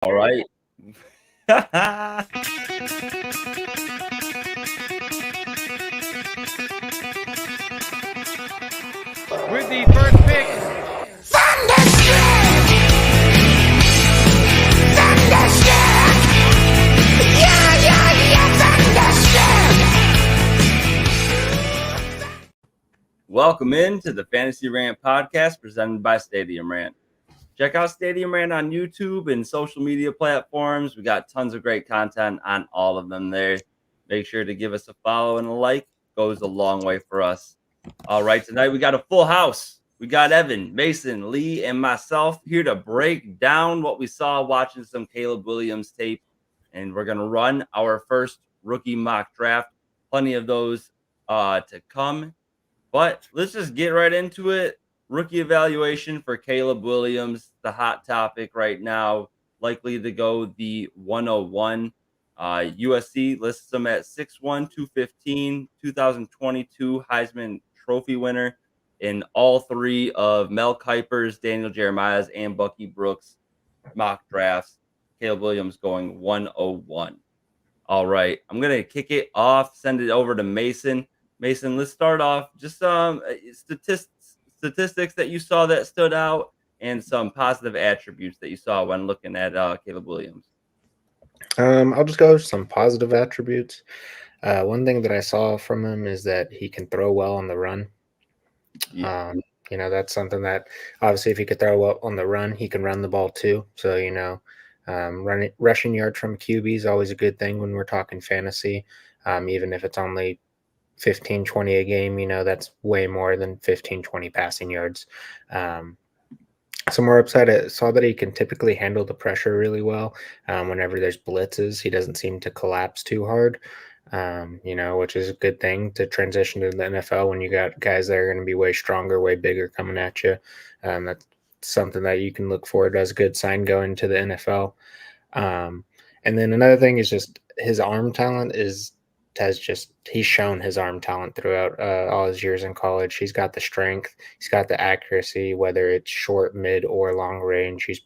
All right. With the first pick, Welcome into the Fantasy Rant podcast presented by Stadium Rant. Check out Stadium Rant on YouTube and social media platforms. We got tons of great content on all of them there. Make sure to give us a follow and a like. Goes a long way for us. All right, tonight we got a full house. We got Evan, Mason, Lee, and myself here to break down what we saw watching some Caleb Williams tape. And we're going to run our first rookie mock draft. Plenty of those to come. But let's just get right into it. Rookie evaluation for Caleb Williams, the hot topic right now, likely to go the 101. USC lists him at 6'1", 215, 2022 Heisman Trophy winner in all three of Mel Kiper's, Daniel Jeremiah's, and Bucky Brooks' mock drafts. Caleb Williams going 101. All right, I'm going to kick it off, send it over to Mason. Mason, let's start off just some statistics that you saw that stood out and some positive attributes that you saw when looking at Caleb Williams. I'll just go over some positive attributes. One thing that I saw from him is that he can throw well on the run. Yeah. That's something that obviously if he could throw well on the run, he can run the ball too. So, rushing yards from QB is always a good thing when we're talking fantasy, even if it's only 15, 20 a game, that's way more than 15, 20 passing yards. Some more upside, I saw that he can typically handle the pressure really well. Whenever there's blitzes, he doesn't seem to collapse too hard, which is a good thing to transition to the NFL when you got guys that are going to be way stronger, way bigger coming at you. That's something that you can look forward to as a good sign going to the NFL. And then another thing is just his arm talent he's shown his arm talent throughout all his years in college. He's got the strength, he's got the accuracy, whether it's short, mid, or long range. He's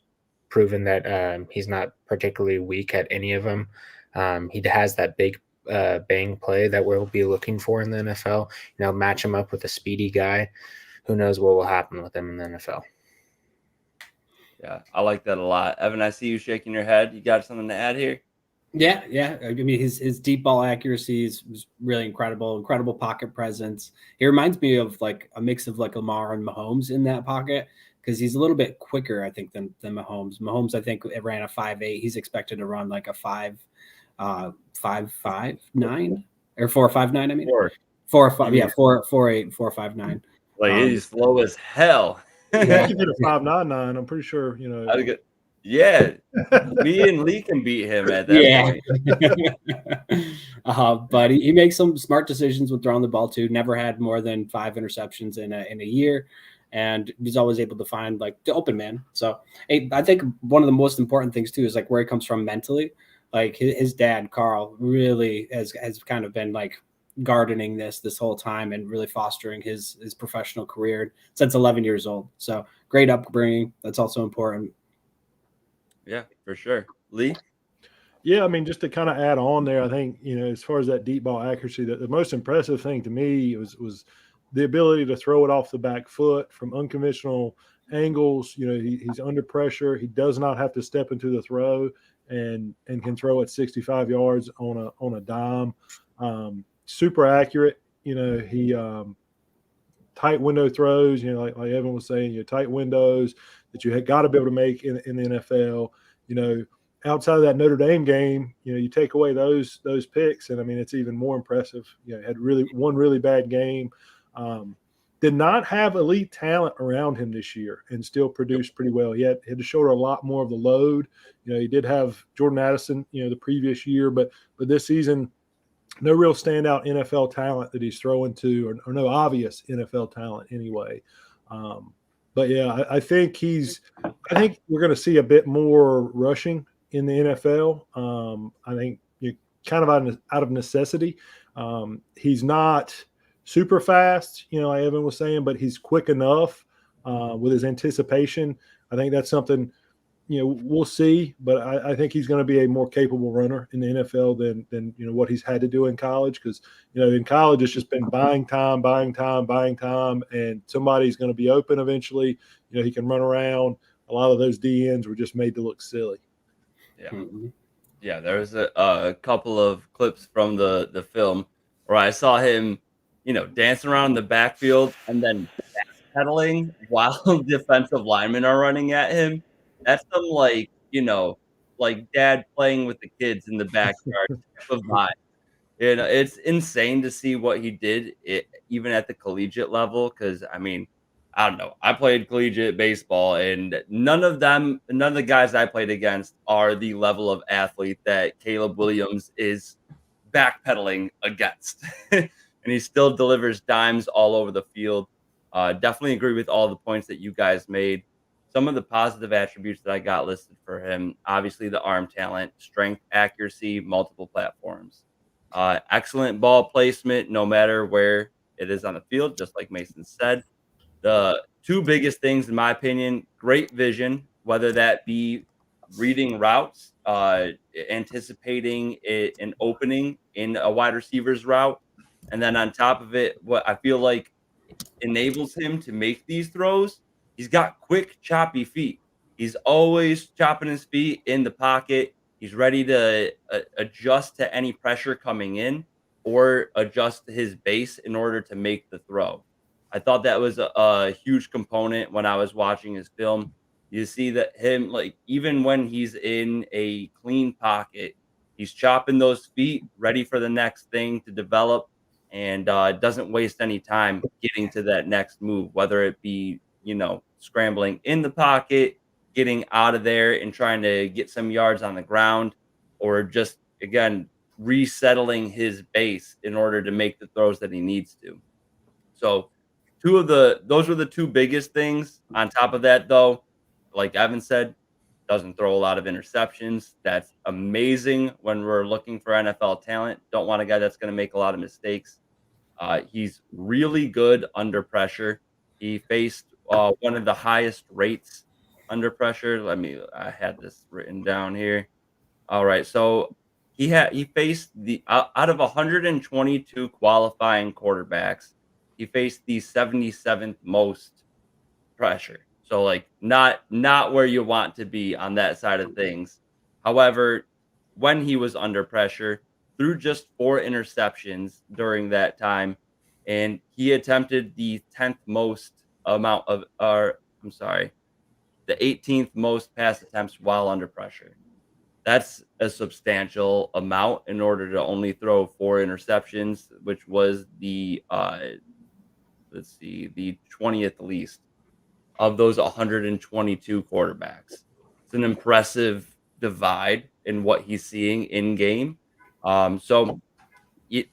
proven that he's not particularly weak at any of them. He has that big bang play that we'll be looking for in the NFL. Match him up with a speedy guy. Who knows what will happen with him in the NFL? Yeah, I like that a lot. Evan, I see you shaking your head. You got something to add here? Yeah. I mean, his deep ball accuracy is really incredible pocket presence. He reminds me of like a mix of like Lamar and Mahomes in that pocket because he's a little bit quicker, I think, than Mahomes. Mahomes, I think, it ran a 5.8. He's expected to run like a 5.9 or 4.59. I mean, 4.5. Yeah, 4.8, 4.59. Like he's slow as hell. Yeah, he did a 5.99. I'm pretty sure. Yeah, me and Lee can beat him at that point. But he makes some smart decisions with throwing the ball too. Never had more than 5 interceptions in a year, and he's always able to find like the open man. So I think one of the most important things too is like where he comes from mentally. Like his dad, Carl, really has kind of been like gardening this whole time and really fostering his professional career since 11 years old. So great upbringing. That's also important. Yeah, for sure. Lee? Yeah, I mean, just to kind of add on there, I think, as far as that deep ball accuracy, the most impressive thing to me was the ability to throw it off the back foot from unconventional angles. He's under pressure. He does not have to step into the throw and can throw at 65 yards on a dime. Super accurate. He tight window throws, like Evan was saying, tight windows that you had got to be able to make in the NFL. Outside of that Notre Dame game, you take away those picks, and I mean it's even more impressive. Had one really bad game. Did not have elite talent around him this year, and still produced pretty well. He had to shoulder a lot more of the load. He did have Jordan Addison, the previous year, but this season, no real standout NFL talent that he's throwing to, or no obvious NFL talent anyway. But yeah, I think we're going to see a bit more rushing in the NFL. I think kind of out of necessity. He's not super fast, like Evan was saying, but he's quick enough with his anticipation. I think that's something we'll see, but I think he's going to be a more capable runner in the NFL than what he's had to do in college, because in college it's just been buying time, and somebody's going to be open eventually. He can run around. A lot of those DNs were just made to look silly. Yeah, Mm-hmm. yeah. There was a couple of clips from the film where I saw him, dancing around in the backfield and then backpedaling while defensive linemen are running at him. That's some like dad playing with the kids in the backyard type of vibe. It's insane to see what he did even at the collegiate level. Because I mean, I don't know. I played collegiate baseball, and none of the guys I played against are the level of athlete that Caleb Williams is backpedaling against. And he still delivers dimes all over the field. Definitely agree with all the points that you guys made. Some of the positive attributes that I got listed for him, obviously the arm talent, strength, accuracy, multiple platforms. Excellent ball placement, no matter where it is on the field, just like Mason said. The two biggest things, in my opinion, great vision, whether that be reading routes, anticipating an opening in a wide receiver's route. And then on top of it, what I feel like enables him to make these throws, he's got quick, choppy feet. He's always chopping his feet in the pocket. He's ready to adjust to any pressure coming in or adjust his base in order to make the throw. I thought that was a huge component when I was watching his film. You see that him, like, even when he's in a clean pocket, he's chopping those feet, ready for the next thing to develop, and doesn't waste any time getting to that next move, whether it be, scrambling in the pocket, getting out of there and trying to get some yards on the ground, or just, again, resettling his base in order to make the throws that he needs to. So those were the two biggest things. On top of that, though, like Evan said, doesn't throw a lot of interceptions. That's amazing when we're looking for NFL talent. Don't want a guy that's going to make a lot of mistakes. He's really good under pressure. He faced one of the highest rates under pressure. I had this written down here. All right, so he faced the out of 122 qualifying quarterbacks, he faced the 77th most pressure. So like not where you want to be on that side of things. However, when he was under pressure, threw just 4 interceptions during that time, and he attempted the 10th most amount of the 18th most pass attempts while under pressure. That's a substantial amount in order to only throw 4 interceptions, which was the 20th least of those 122 quarterbacks. It's an impressive divide in what he's seeing in game. Lee,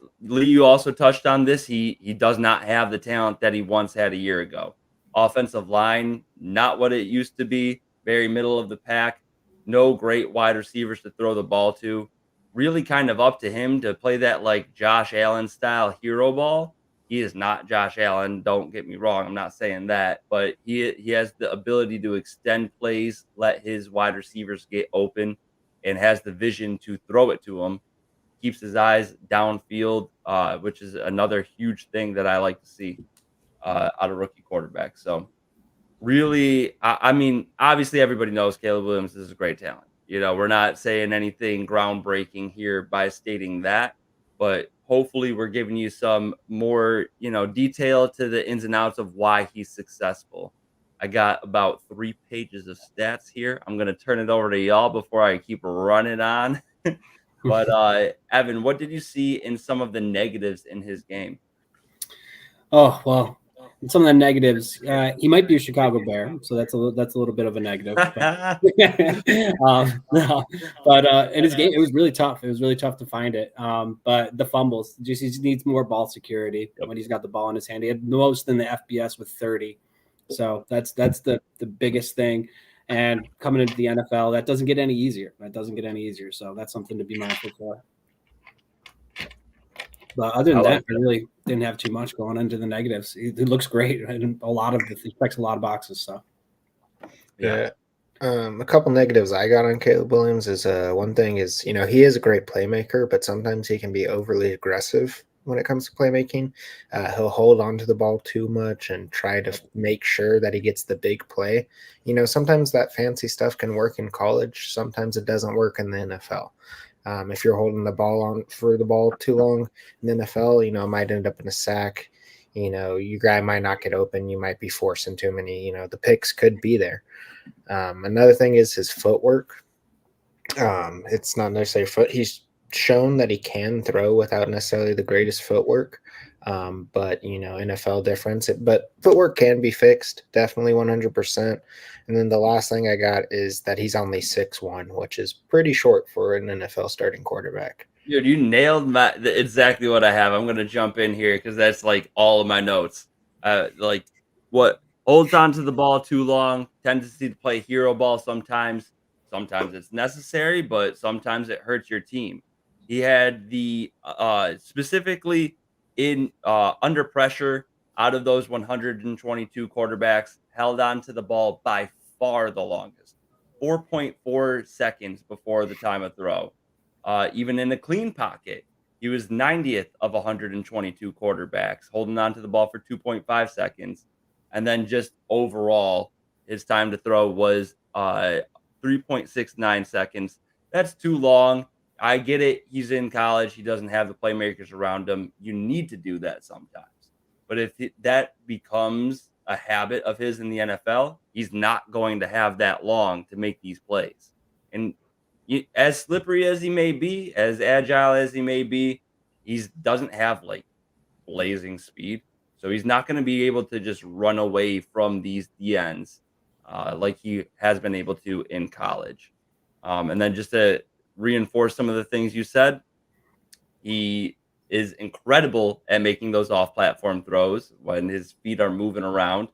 you also touched on this. He does not have the talent that he once had a year ago. Offensive line, not what it used to be. Very middle of the pack. No great wide receivers to throw the ball to. Really kind of up to him to play that like Josh Allen style hero ball. He is not Josh Allen. Don't get me wrong. I'm not saying that, but he has the ability to extend plays, let his wide receivers get open, and has the vision to throw it to them. Keeps his eyes downfield, which is another huge thing that I like to see out of rookie quarterbacks. So really, I mean, obviously everybody knows Caleb Williams is a great talent. We're not saying anything groundbreaking here by stating that, but hopefully we're giving you some more, detail to the ins and outs of why he's successful. I got about 3 pages of stats here. I'm going to turn it over to y'all before I keep running on. But Evan, what did you see in some of the negatives in his game? Oh, well, some of the negatives, he might be a Chicago Bear, so that's a little bit of a negative. But, in his game, it was really tough. It was really tough to find it. But the fumbles, he just needs more ball security when he's got the ball in his hand. He had the most in the FBS with 30. So that's the biggest thing. And coming into the NFL, that doesn't get any easier. So that's something to be mindful for. But other than that, I really didn't have too much going into the negatives. It looks great, and he checks a lot of boxes. So Yeah. A couple negatives I got on Caleb Williams is one thing is, he is a great playmaker, but sometimes he can be overly aggressive when it comes to playmaking. He'll hold on to the ball too much and try to make sure that he gets the big play. Sometimes that fancy stuff can work in college. Sometimes it doesn't work in the NFL. If you're holding the ball on for the ball too long in the NFL, it might end up in a sack. Your guy might not get open. You might be forcing too many. The picks could be there. Another thing is his footwork. It's not necessarily foot. He's shown that he can throw without necessarily the greatest footwork. But NFL difference. But footwork can be fixed, definitely 100%. And then the last thing I got is that he's only 6'1", which is pretty short for an NFL starting quarterback. Dude, you nailed exactly what I have. I'm going to jump in here because that's like all of my notes. Like what holds on to the ball too long, tendency to play hero ball sometimes. Sometimes it's necessary, but sometimes it hurts your team. He had the specifically in under pressure out of those 122 quarterbacks held on to the ball by far the longest, 4.4 seconds before the time of throw. Even in a clean pocket, he was 90th of 122 quarterbacks, holding on to the ball for 2.5 seconds. And then just overall, his time to throw was 3.69 seconds. That's too long. I get it. He's in college. He doesn't have the playmakers around him. You need to do that sometimes. But if that becomes a habit of his in the NFL, he's not going to have that long to make these plays. And as slippery as he may be, as agile as he may be, he doesn't have like blazing speed. So he's not going to be able to just run away from these DNs like he has been able to in college. And then just to reinforce some of the things you said, he is incredible at making those off-platform throws when his feet are moving around.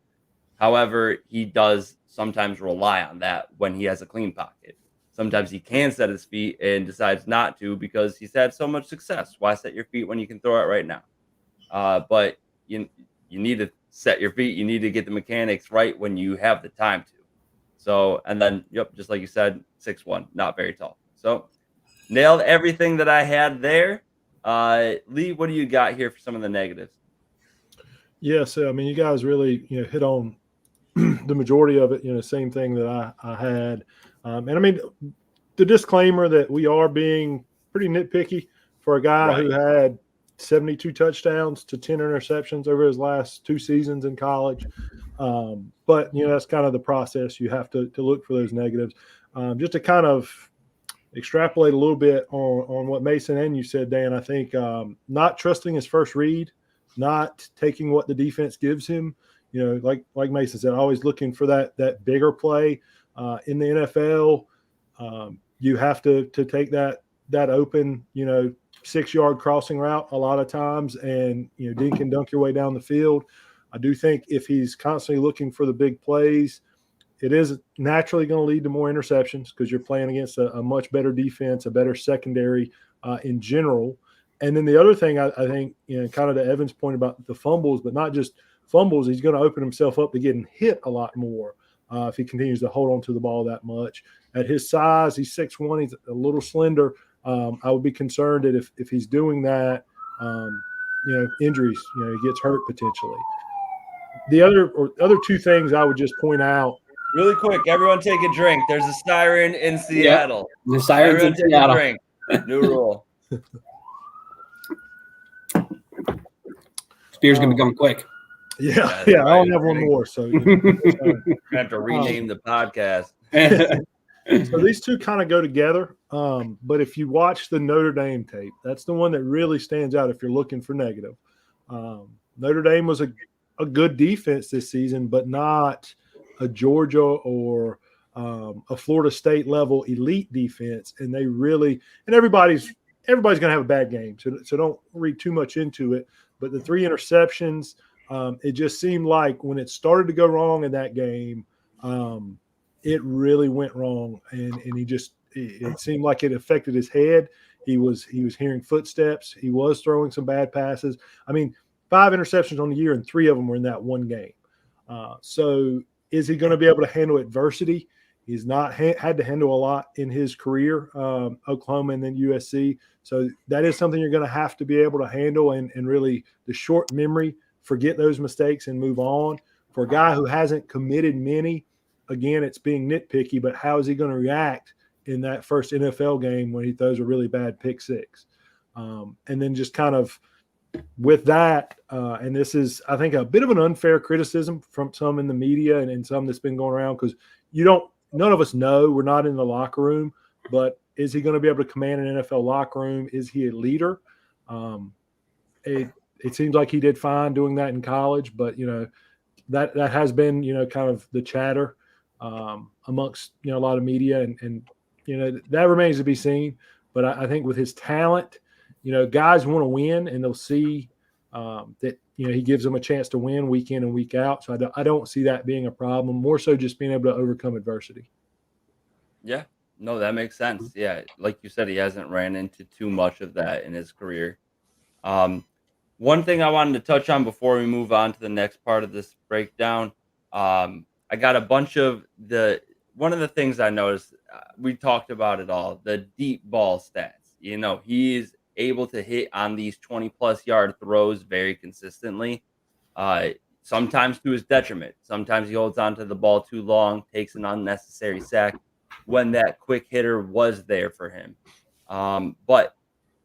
However, he does sometimes rely on that when he has a clean pocket. Sometimes he can set his feet and decides not to because he's had so much success. Why set your feet when you can throw it right now? But you need to set your feet. You need to get the mechanics right when you have the time to. So, and then, just like you said, 6'1", not very tall. So, nailed everything that I had there. Lee, what do you got here for some of the negatives? Yeah, so I mean, you guys really hit on the majority of it. Same thing that I had. And I mean, the disclaimer that we are being pretty nitpicky for a guy who had 72 touchdowns to 10 interceptions over his last 2 seasons in college. But, that's kind of the process. You have to look for those negatives. Just to kind of extrapolate a little bit on what Mason and you said, Dan, I think not trusting his first read, not taking what the defense gives him, like Mason said, always looking for that bigger play. In the NFL, you have to take that open, 6-yard crossing route a lot of times and, dink and dunk your way down the field. I do think if he's constantly looking for the big plays, it is naturally going to lead to more interceptions because you're playing against a much better defense, a better secondary in general. And then the other thing I think, kind of to Evan's point about the fumbles, but not just fumbles, he's going to open himself up to getting hit a lot more. If he continues to hold on to the ball that much. At his size, he's 6'1", he's a little slender. I would be concerned that if he's doing that, injuries, he gets hurt potentially. The other 2 things I would just point out. Really quick, everyone take a drink. There's a siren in Seattle. Yep. The siren's in Seattle. Drink. New rule. Spear's going to be going quick. Yeah, I don't have one more. So I have to rename the podcast. So these 2 kind of go together. But if you watch the Notre Dame tape, that's the one that really stands out if you're looking for negative. Notre Dame was a good defense this season, but not a Georgia or a Florida State level elite defense. And they really – and everybody's going to have a bad game. So don't read too much into it. But the 3 interceptions – it just seemed like when it started to go wrong in that game, it really went wrong, and it seemed like it affected his head. He was hearing footsteps. He was throwing some bad passes. I mean, 5 interceptions on the year, and 3 of them were in that one game. So is he going to be able to handle adversity He's not had to handle a lot in his career, Oklahoma and then USC. So that is something you're going to have to be able to handle and really the short memory, forget those mistakes and move on. For a guy who hasn't committed many, again, it's being nitpicky, but how is he going to react in that first NFL game when he throws a really bad pick six? And then just kind of with that, and this is, I think, a bit of an unfair criticism from some in the media and some that's been going around because none of us know. We're not in the locker room, but is he going to be able to command an NFL locker room? Is he a leader? It seems like he did fine doing that in college, but, that has been, kind of the chatter amongst, a lot of media and that remains to be seen. But I think with his talent, guys want to win and they'll see that, he gives them a chance to win week in and week out. So I don't see that being a problem, more so just being able to overcome adversity. Yeah, no, that makes sense. Yeah, like you said, he hasn't ran into too much of that in his career. One thing I wanted to touch on before we move on to the next part of this breakdown, I got a bunch of one of the things I noticed, we talked about it all, the deep ball stats. He's able to hit on these 20-plus yard throws very consistently, sometimes to his detriment. Sometimes he holds on to the ball too long, takes an unnecessary sack when that quick hitter was there for him. But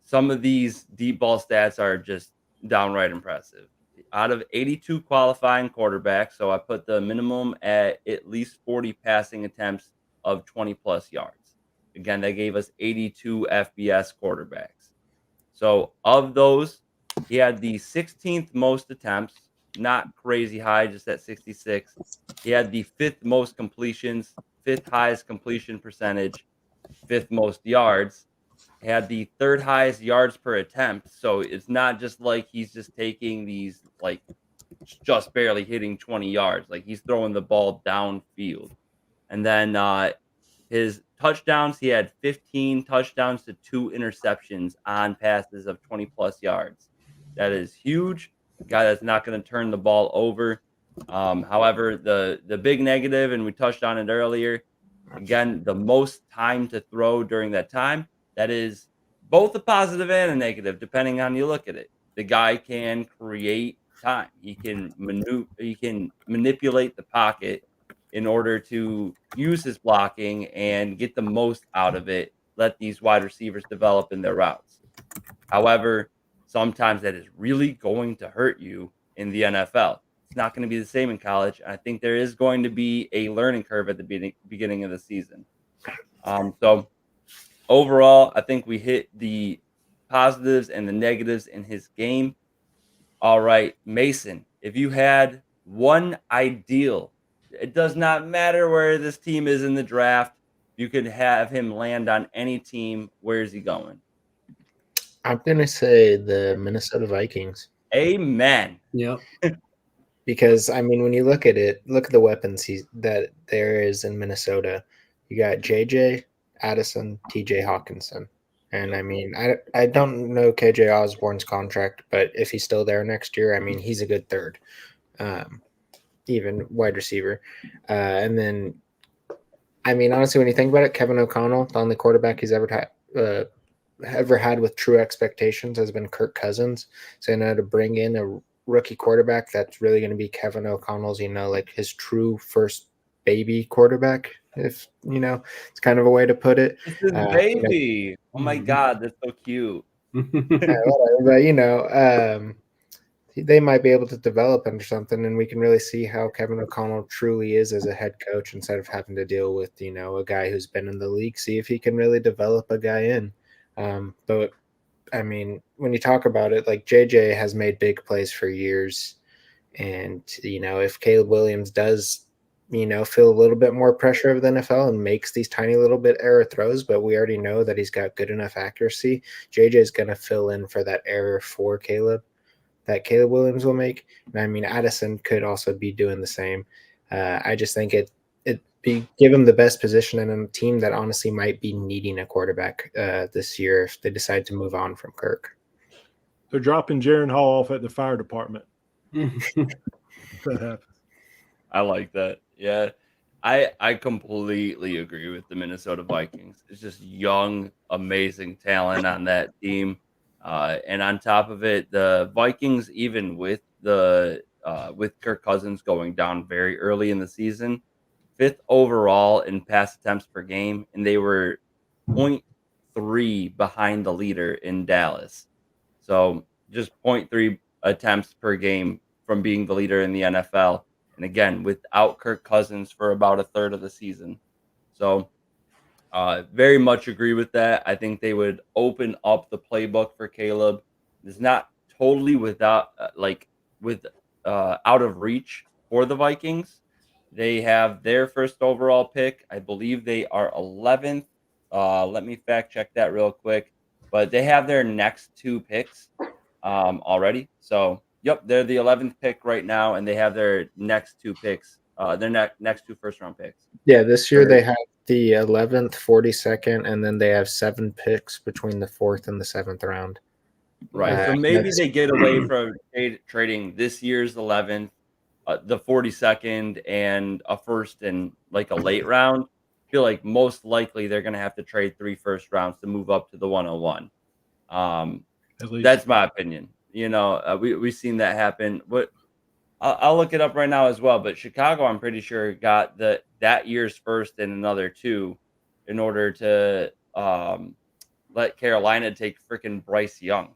some of these deep ball stats are just downright impressive. Out of 82 qualifying quarterbacks, so I put the minimum at least 40 passing attempts of 20-plus yards. Again, that gave us 82 FBS quarterbacks. So of those, he had the 16th most attempts, not crazy high, just at 66. He had the 5th most completions, 5th highest completion percentage, 5th most yards. He had the 3rd highest yards per attempt. So it's not just like he's just taking these, like, just barely hitting 20 yards. Like, he's throwing the ball downfield. And then his touchdowns, he had 15 touchdowns to 2 interceptions on passes of 20-plus yards. That is huge. A guy that's not going to turn the ball over. However, the big negative, and we touched on it earlier, again, the most time to throw during that time, that is both a positive and a negative, depending on how you look at it. The guy can create time. He can manipulate the pocket in order to use his blocking and get the most out of it, let these wide receivers develop in their routes. However, sometimes that is really going to hurt you in the NFL. It's not going to be the same in college. I think there is going to be a learning curve at the beginning of the season. So overall, I think we hit the positives and the negatives in his game. All right, Mason, if you had one ideal, it does not matter where this team is in the draft, you could have him land on any team, where is he going? I'm going to say the Minnesota Vikings. Amen. Yep. Because, I mean, when you look at it, look at the weapons that there is in Minnesota. You got JJ, Addison, TJ Hawkinson. And, I mean, I don't know KJ Osborne's contract, but if he's still there next year, I mean, he's a good third, even wide receiver. And then, I mean, honestly, when you think about it, Kevin O'Connell, the only quarterback he's ever had with true expectations has been Kirk Cousins. So, to bring in a rookie quarterback that's really going to be Kevin O'Connell's, like his true first baby quarterback, if it's kind of a way to put it. It's his baby. Oh my God, that's so cute. But they might be able to develop into something, and we can really see how Kevin O'Connell truly is as a head coach instead of having to deal with a guy who's been in the league. See if he can really develop a guy in. But I mean, when you talk about it, like JJ has made big plays for years, and if Caleb Williams does feel a little bit more pressure of the NFL and makes these tiny little bit error throws, but we already know that he's got good enough accuracy, JJ is going to fill in for that error for Caleb that Caleb Williams will make. And I mean, Addison could also be doing the same. I just think it'd give him the best position in a team that honestly might be needing a quarterback this year if they decide to move on from Kirk. They're dropping Jaron Hall off at the fire department. That happens. I like that. Yeah. I completely agree with the Minnesota Vikings. It's just young, amazing talent on that team. And on top of it, the Vikings, even with Kirk Cousins going down very early in the season, fifth overall in pass attempts per game, and they were 0.3 behind the leader in Dallas. So just zero point 0.3 attempts per game from being the leader in the NFL. And again, without Kirk Cousins for about a third of the season. So very much agree with that. I think they would open up the playbook for Caleb. It's not totally without with out of reach for the Vikings. They have their first overall pick. I believe they are 11th. Let me fact check that real quick. But they have their next two picks already. So, yep, they're the 11th pick right now, and they have their next two picks, next two first-round picks. Yeah, this year they have the 11th, 42nd, and then they have 7 picks between the 4th and the 7th round. Right. So maybe they get away from trading this year's 11th, the 42nd, and a first and like a late round. I feel like most likely they're going to have to trade 3 first rounds to move up to the 101. That's my opinion. You know, we've seen that happen. But I'll look it up right now as well. But Chicago, I'm pretty sure, got that year's first and another 2 in order to let Carolina take freaking Bryce Young.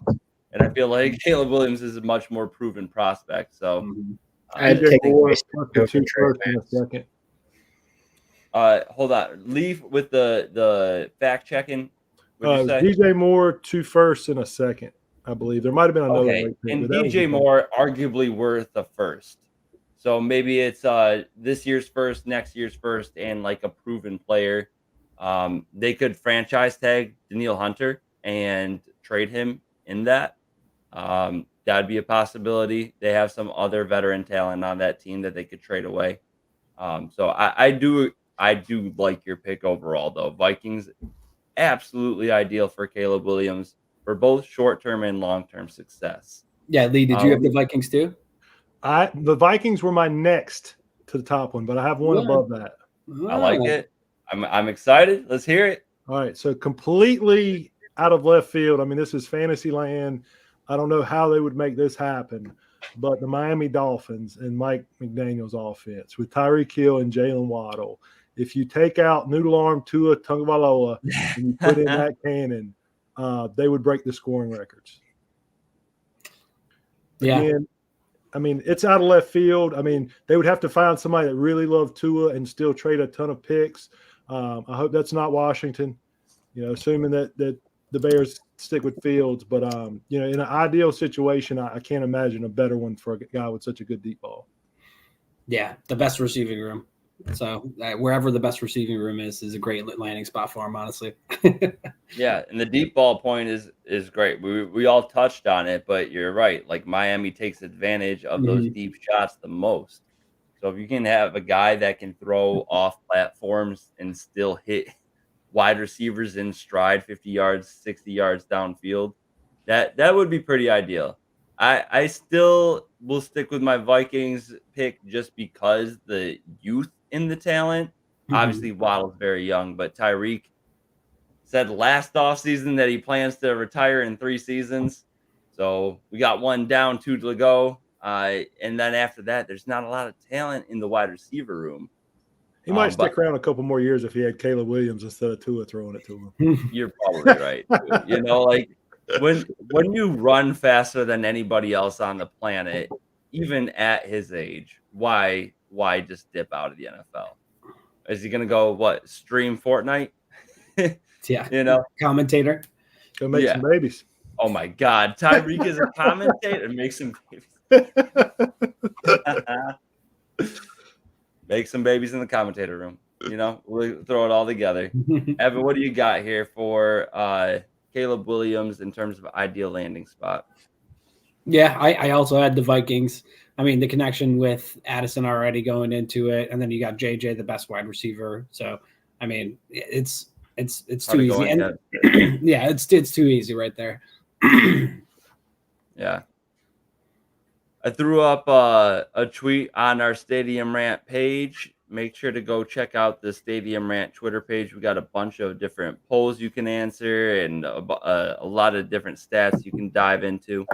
And I feel like Caleb Williams is a much more proven prospect. So I'd take Bryce over first in a second. Hold on. Leave with the fact checking. DJ Moore 2 firsts and a second, I believe. There might have been another. Okay, and DJ Moore arguably worth a first. So maybe it's this year's first, next year's first, and like a proven player. They could franchise tag Daniil Hunter and trade him in that. That'd be a possibility. They have some other veteran talent on that team that they could trade away. So I do like your pick overall, though. Vikings, absolutely ideal for Caleb Williams for both short-term and long-term success. Yeah, Lee, did you have the Vikings too? The Vikings were my next to the top one, but I have one above that. I like it. I'm excited. Let's hear it. All right, so completely out of left field. I mean, this is fantasy land. I don't know how they would make this happen, but the Miami Dolphins and Mike McDaniel's offense with Tyreek Hill and Jalen Waddle. If you take out Noodle Arm Tua Tagovailoa and you put in that cannon, they would break the scoring records. Yeah. Again, I mean, it's out of left field. I mean, they would have to find somebody that really loved Tua and still trade a ton of picks. I hope that's not Washington, assuming that the Bears stick with Fields. But, in an ideal situation, I can't imagine a better one for a guy with such a good deep ball. Yeah, the best receiving room. So wherever the best receiving room is a great landing spot for him, honestly. Yeah, and the deep ball point is great. We all touched on it, but you're right. Like Miami takes advantage of those deep shots the most. So if you can have a guy that can throw off platforms and still hit wide receivers in stride 50 yards, 60 yards downfield, that would be pretty ideal. I still will stick with my Vikings pick just because the youth in the talent. Obviously, Waddle's very young, but Tyreek said last offseason that he plans to retire in 3 seasons. So we got 1 down, 2 to go. And then after that, there's not a lot of talent in the wide receiver room. He might stick around a couple more years if he had Caleb Williams instead of Tua throwing it to him. You're probably right. Like when you run faster than anybody else on the planet, even at his age, why just dip out of the NFL? Is he gonna go stream Fortnite? Yeah, commentator. Go make some babies. Oh my God, Tyreek is a commentator. Make some babies. Make some babies in the commentator room. We'll throw it all together. Evan, what do you got here for Caleb Williams in terms of ideal landing spot? Yeah, I also had the Vikings. I mean, the connection with Addison already going into it, and then you got JJ, the best wide receiver. So, I mean, it's too easy. And, yeah, it's too easy right there. Yeah. I threw up a tweet on our Stadium Rant page make sure to go check out the Stadium Rant Twitter page. We got a bunch of different polls you can answer and a lot of different stats you can dive into.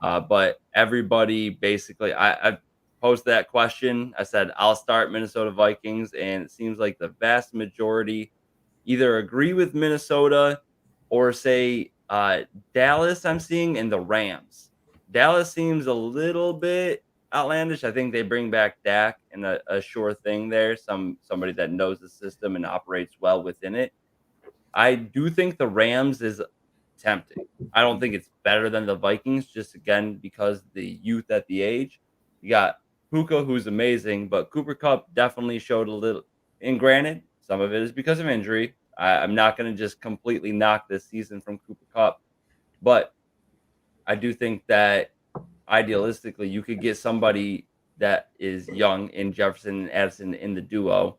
But everybody basically, I posed that question. I said, I'll start Minnesota Vikings. And it seems like the vast majority either agree with Minnesota or say Dallas, I'm seeing, and the Rams. Dallas seems a little bit outlandish. I think they bring back Dak and a sure thing there, somebody that knows the system and operates well within it. I do think the Rams is tempting. I don't think it's better than the Vikings, just again because the youth at the age. You got Puka, who's amazing, but Cooper Kupp definitely showed a little. And granted, some of it is because of injury. I'm not going to just completely knock this season from Cooper Kupp, but I do think that idealistically you could get somebody that is young in Jefferson and Addison in the duo.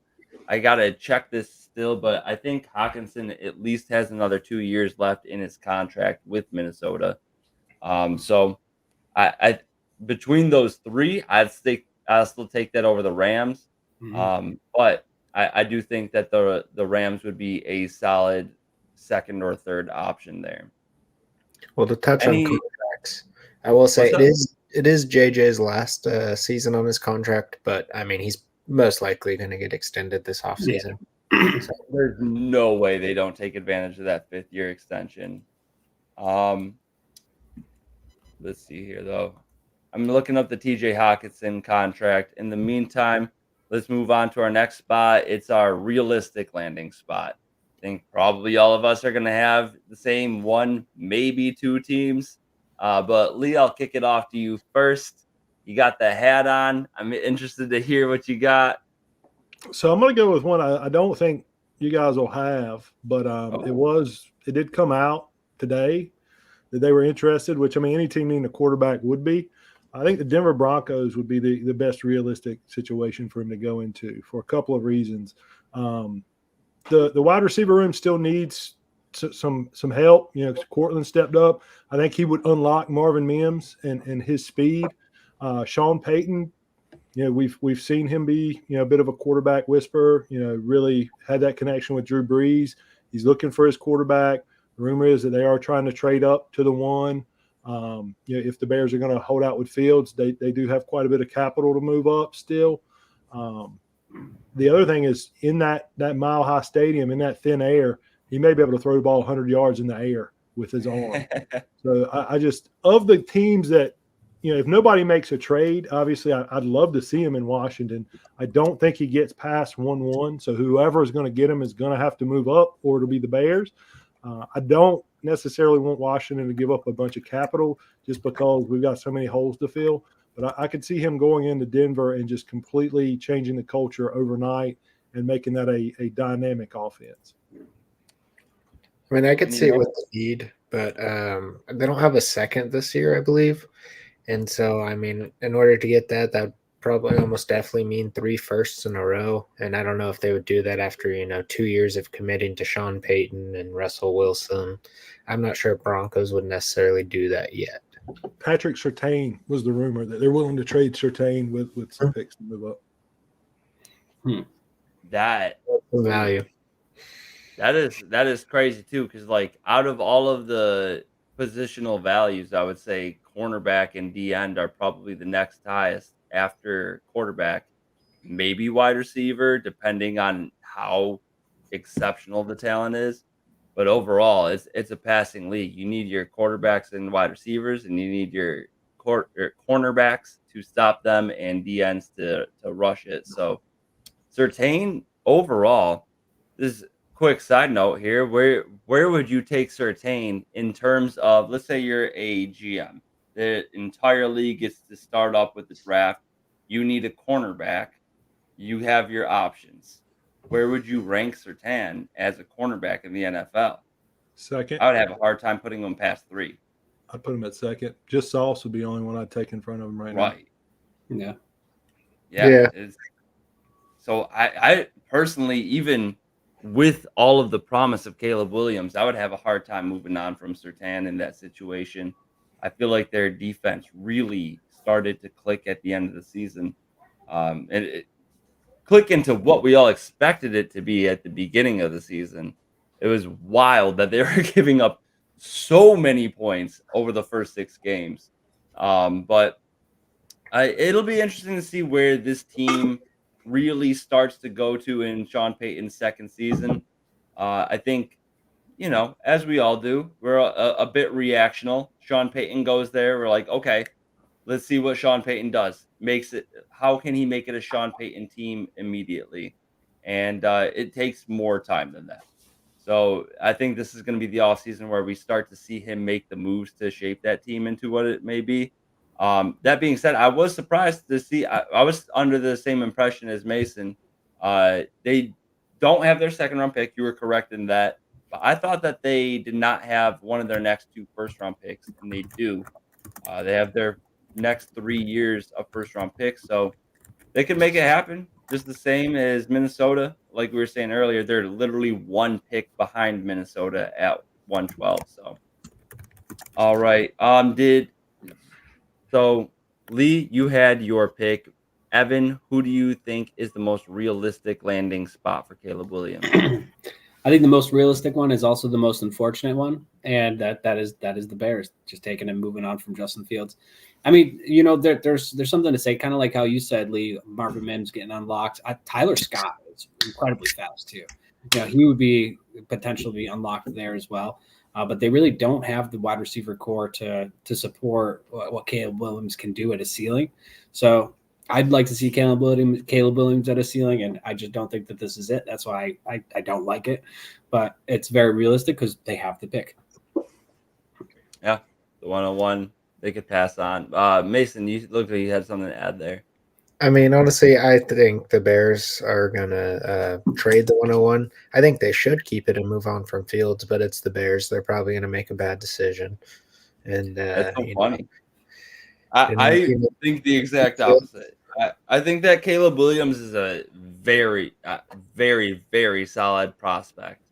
I got to check this still, but I think Hawkinson at least has another 2 years left in his contract with Minnesota. So I between those three, I'll still take that over the Rams. But I do think that the Rams would be a solid second or third option there. Well, to touch on contracts, I will say it is JJ's last season on his contract, but I mean he's most likely going to get extended this offseason. Yeah. So there's no way they don't take advantage of that 5th-year extension. Let's see here though. I'm looking up the TJ Hawkinson contract. In the meantime, let's move on to our next spot. It's our realistic landing spot. I think probably all of us are going to have the same one, maybe 2 teams. But Lee, I'll kick it off to you first. You got the hat on. I'm interested to hear what you got. So I'm going to go with one I don't think you guys will have, but it did come out today that they were interested, which, I mean, any team needing a quarterback would be. I think the Denver Broncos would be the best realistic situation for him to go into for a couple of reasons. The wide receiver room still needs some help. You know, Cortland stepped up. I think he would unlock Marvin Mims and his speed. Sean Payton, you know, we've seen him be, you know, a bit of a quarterback whisperer, you know, really had that connection with Drew Brees. He's looking for his quarterback. The rumor is that they are trying to trade up to the 1. You know, if the Bears are going to hold out with Fields, they do have quite a bit of capital to move up still. The other thing is in that mile-high stadium, in that thin air, he may be able to throw the ball 100 yards in the air with his arm. So I just – of the teams that, you know, if nobody makes a trade, obviously I'd love to see him in Washington. I don't think he gets past 1-1, so whoever is going to get him is going to have to move up, or it'll be the Bears. I don't necessarily want Washington to give up a bunch of capital just because we've got so many holes to fill. But I could see him going into Denver and just completely changing the culture overnight and making that a dynamic offense. I mean, I could see it with the need, but they don't have a second this year, I believe. And so, I mean, in order to get that would probably almost definitely mean 3 firsts in a row. And I don't know if they would do that after, you know, 2 years of committing to Sean Payton and Russell Wilson. I'm not sure Broncos would necessarily do that yet. Patrick Surtain was the rumor that they're willing to trade Surtain with some picks to move up. That's value. That is crazy too, because like out of all of the positional values, I would say cornerback and D end are probably the next highest after quarterback, maybe wide receiver, depending on how exceptional the talent is. But overall, it's a passing league. You need your quarterbacks and wide receivers, and you need your cornerbacks to stop them and D ends to rush it. So Surtain overall, this quick side note here, where would you take Surtain in terms of, let's say you're a GM, the entire league gets to start up with the draft, you need a cornerback, you have your options. Where would you rank Surtain as a cornerback in the NFL? Second. I would have a hard time putting him past 3. I'd put him at second. Just Sauce would be the only one I'd take in front of him right now. Right. Yeah. So I personally, even with all of the promise of Caleb Williams, I would have a hard time moving on from Surtain in that situation. I feel like their defense really started to click at the end of the season. click into what we all expected it to be at the beginning of the season, it was wild that they were giving up so many points over the first 6 games. But it'll be interesting to see where this team really starts to go to in Sean Payton's second season. I think, as we all do, we're a bit reactional. Sean Payton goes there. We're like, okay, let's see what Sean Payton does. How can he make it a Sean Payton team immediately? And it takes more time than that. So I think this is going to be the offseason where we start to see him make the moves to shape that team into what it may be. That being said, I was surprised to see. I was under the same impression as Mason. They don't have their second round pick. You were correct in that. But I thought that they did not have one of their next 2 first round picks, and they do. They have their next 3 years of first round picks, so they can make it happen. Just the same as Minnesota, like we were saying earlier, they're literally 1 pick behind Minnesota at 112. So, all right. So Lee, you had your pick. Evan, who do you think is the most realistic landing spot for Caleb Williams? I think the most realistic one is also the most unfortunate one, and that is the Bears just taking and moving on from Justin Fields. I mean, there's something to say, kind of like how you said, Lee. Marvin Mims getting unlocked. Tyler Scott is incredibly fast too. He would be potentially unlocked there as well. But they really don't have the wide receiver core to support what Caleb Williams can do at a ceiling. So I'd like to see Caleb Williams at a ceiling, and I just don't think that this is it. That's why I don't like it. But it's very realistic because they have the pick. Yeah, the 101 they could pass on. Mason, you looked like you had something to add there. I mean, honestly, I think the Bears are going to trade the 101. I think they should keep it and move on from Fields, but it's the Bears. They're probably going to make a bad decision. And That's so funny. I think the exact opposite. I think that Caleb Williams is a very, very, very solid prospect.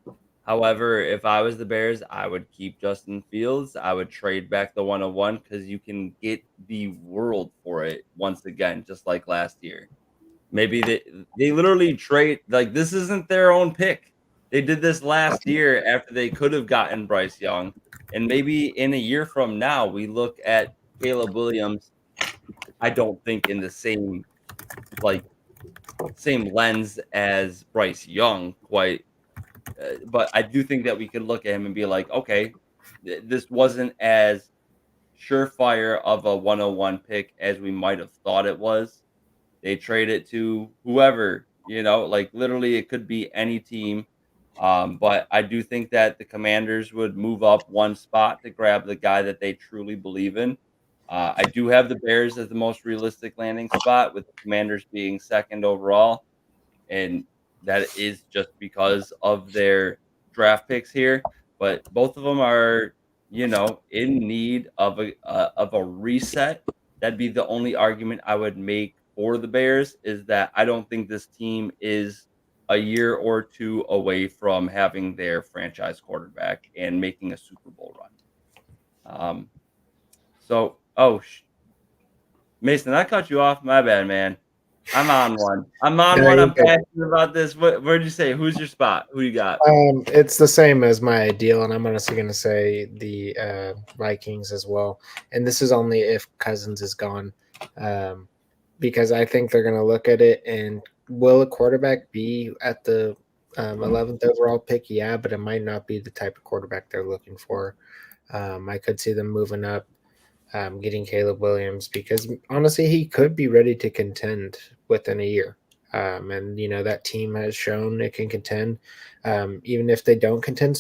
However, if I was the Bears, I would keep Justin Fields. I would trade back the 101 because you can get the world for it once again, just like last year. Maybe they literally trade, like, this isn't their own pick. They did this last year after they could have gotten Bryce Young. And maybe in a year from now, we look at Caleb Williams, I don't think in the same lens as Bryce Young quite. But I do think that we could look at him and be like, okay, this wasn't as surefire of a 101 pick as we might have thought it was. They trade it to whoever, like literally it could be any team. But I do think that the Commanders would move up 1 spot to grab the guy that they truly believe in. I do have the Bears as the most realistic landing spot, with the Commanders being second overall. And that is just because of their draft picks here. But both of them are, in need of a reset. That'd be the only argument I would make for the Bears, is that I don't think this team is a year or 2 away from having their franchise quarterback and making a Super Bowl run. Mason, I cut you off. My bad, man. I'm on one. I'm passionate about this. Where'd you say? Who's your spot? Who you got? It's the same as my ideal, and I'm honestly going to say the Vikings as well. And this is only if Cousins is gone, because I think they're going to look at it and will a quarterback be at the 11th overall pick? Yeah, but it might not be the type of quarterback they're looking for. I could see them moving up, getting Caleb Williams, because honestly, he could be ready to contend within a year. And that team has shown it can contend. Even if they don't contend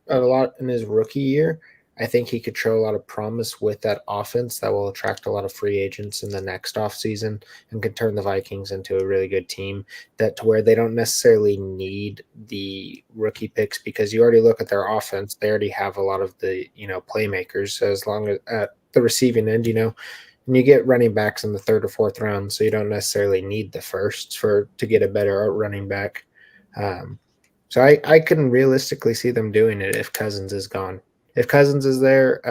a lot in his rookie year, I think he could show a lot of promise with that offense that will attract a lot of free agents in the next offseason and can turn the Vikings into a really good team, to where they don't necessarily need the rookie picks, because you already look at their offense. They already have a lot of the, playmakers. So as long as at the receiving end, and you get running backs in the 3rd or 4th round, so you don't necessarily need the first to get a better running back. So I can realistically see them doing it if Cousins is gone. If Cousins is there,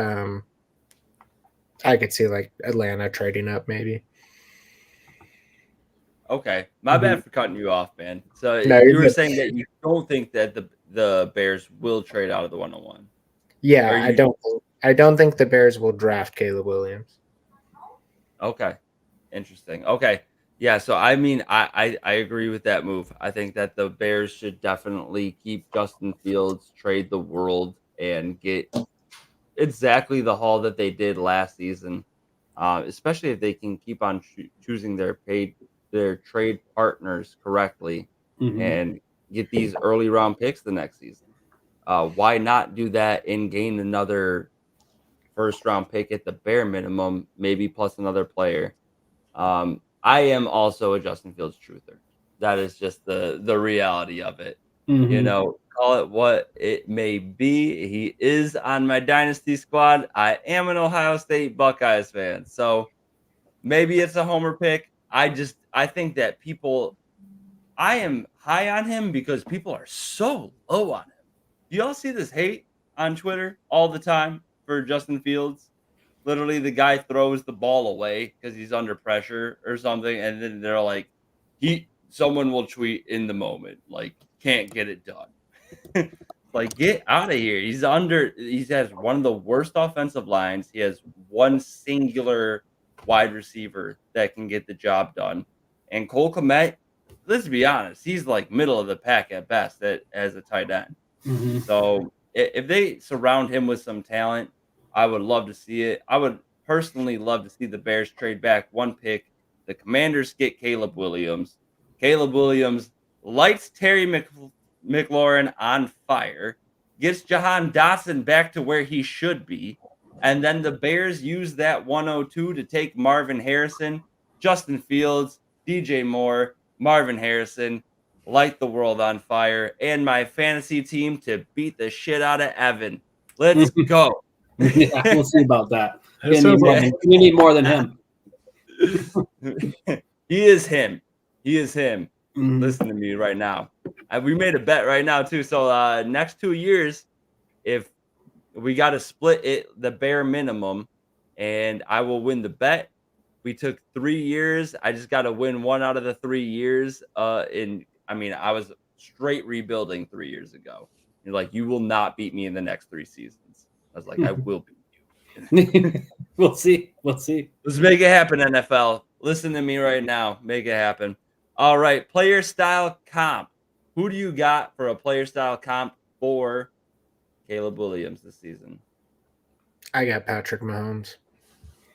I could see like Atlanta trading up maybe. Okay, my bad for cutting you off, man. So No, you you're were good. saying that you don't think that the Bears will trade out of the 101. Yeah, Or I you- don't. I don't think the Bears will draft Caleb Williams. Okay, interesting. Okay, yeah. So I mean, I agree with that move. I think that the Bears should definitely keep Justin Fields, trade the world, and get exactly the haul that they did last season. Especially if they can keep on choosing their trade partners correctly Mhm. and get these early round picks the next season. Why not do that and gain another first round pick at the bare minimum, maybe plus another player? I am also a Justin Fields truther. That is just the reality of it. You Mhm. know, call it what it may be. He is on my dynasty squad. I am an Ohio State Buckeyes fan, so maybe it's a homer pick. I think that I am high on him because people are so low on him. Do y'all see this hate on Twitter all the time for Justin Fields? Literally, the guy throws the ball away because he's under pressure or something, and then they're like, someone will tweet in the moment, like, can't get it done. Like, get out of here. He has one of the worst offensive lines. He has one singular wide receiver that can get the job done. And Cole Kmet, let's be honest, he's like middle of the pack at best as a tight end. Mhm. So if they surround him with some talent, I would love to see it. I would personally love to see the Bears trade back one pick. The Commanders get Caleb Williams. Caleb Williams lights Terry McLaurin on fire, gets Jahan Dotson back to where he should be, and then the Bears use that 102 to take Marvin Harrison, Justin Fields, DJ Moore, Marvin Harrison, light the world on fire, and my fantasy team to beat the shit out of Evan. Let's go. Yeah, we'll see about that. That sounds like You need more than him. He is him. He is him. Mhm. Listen to me right now. We made a bet right now too. So next 2 years, if we got to split it the bare minimum, and I will win the bet. We took 3 years. I just got to win one out of the 3 years. I was straight rebuilding 3 years ago. You're like, you will not beat me in the next 3 seasons. I was like, I will beat you. We'll see. We'll see. Let's make it happen, NFL. Listen to me right now. Make it happen. All right, player style comp. Who do you got for a player style comp for Caleb Williams this season? I got Patrick Mahomes.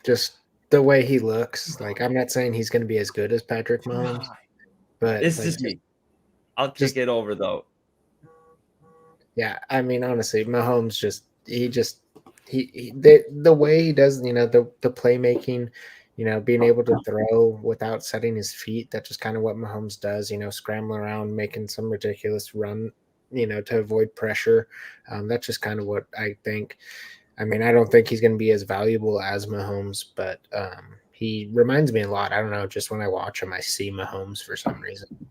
Just the way he looks. Like, I'm not saying he's going to be as good as Patrick Mahomes, but It's like, just me. I'll kick it over though. Yeah, I mean, honestly, Mahomes the way he does, the playmaking, being able to throw without setting his feet. That's just kind of what Mahomes does. Scrambling around, making some ridiculous run, to avoid pressure. That's just kind of what I think. I mean, I don't think he's going to be as valuable as Mahomes, but he reminds me a lot. I don't know. Just when I watch him, I see Mahomes for some reason.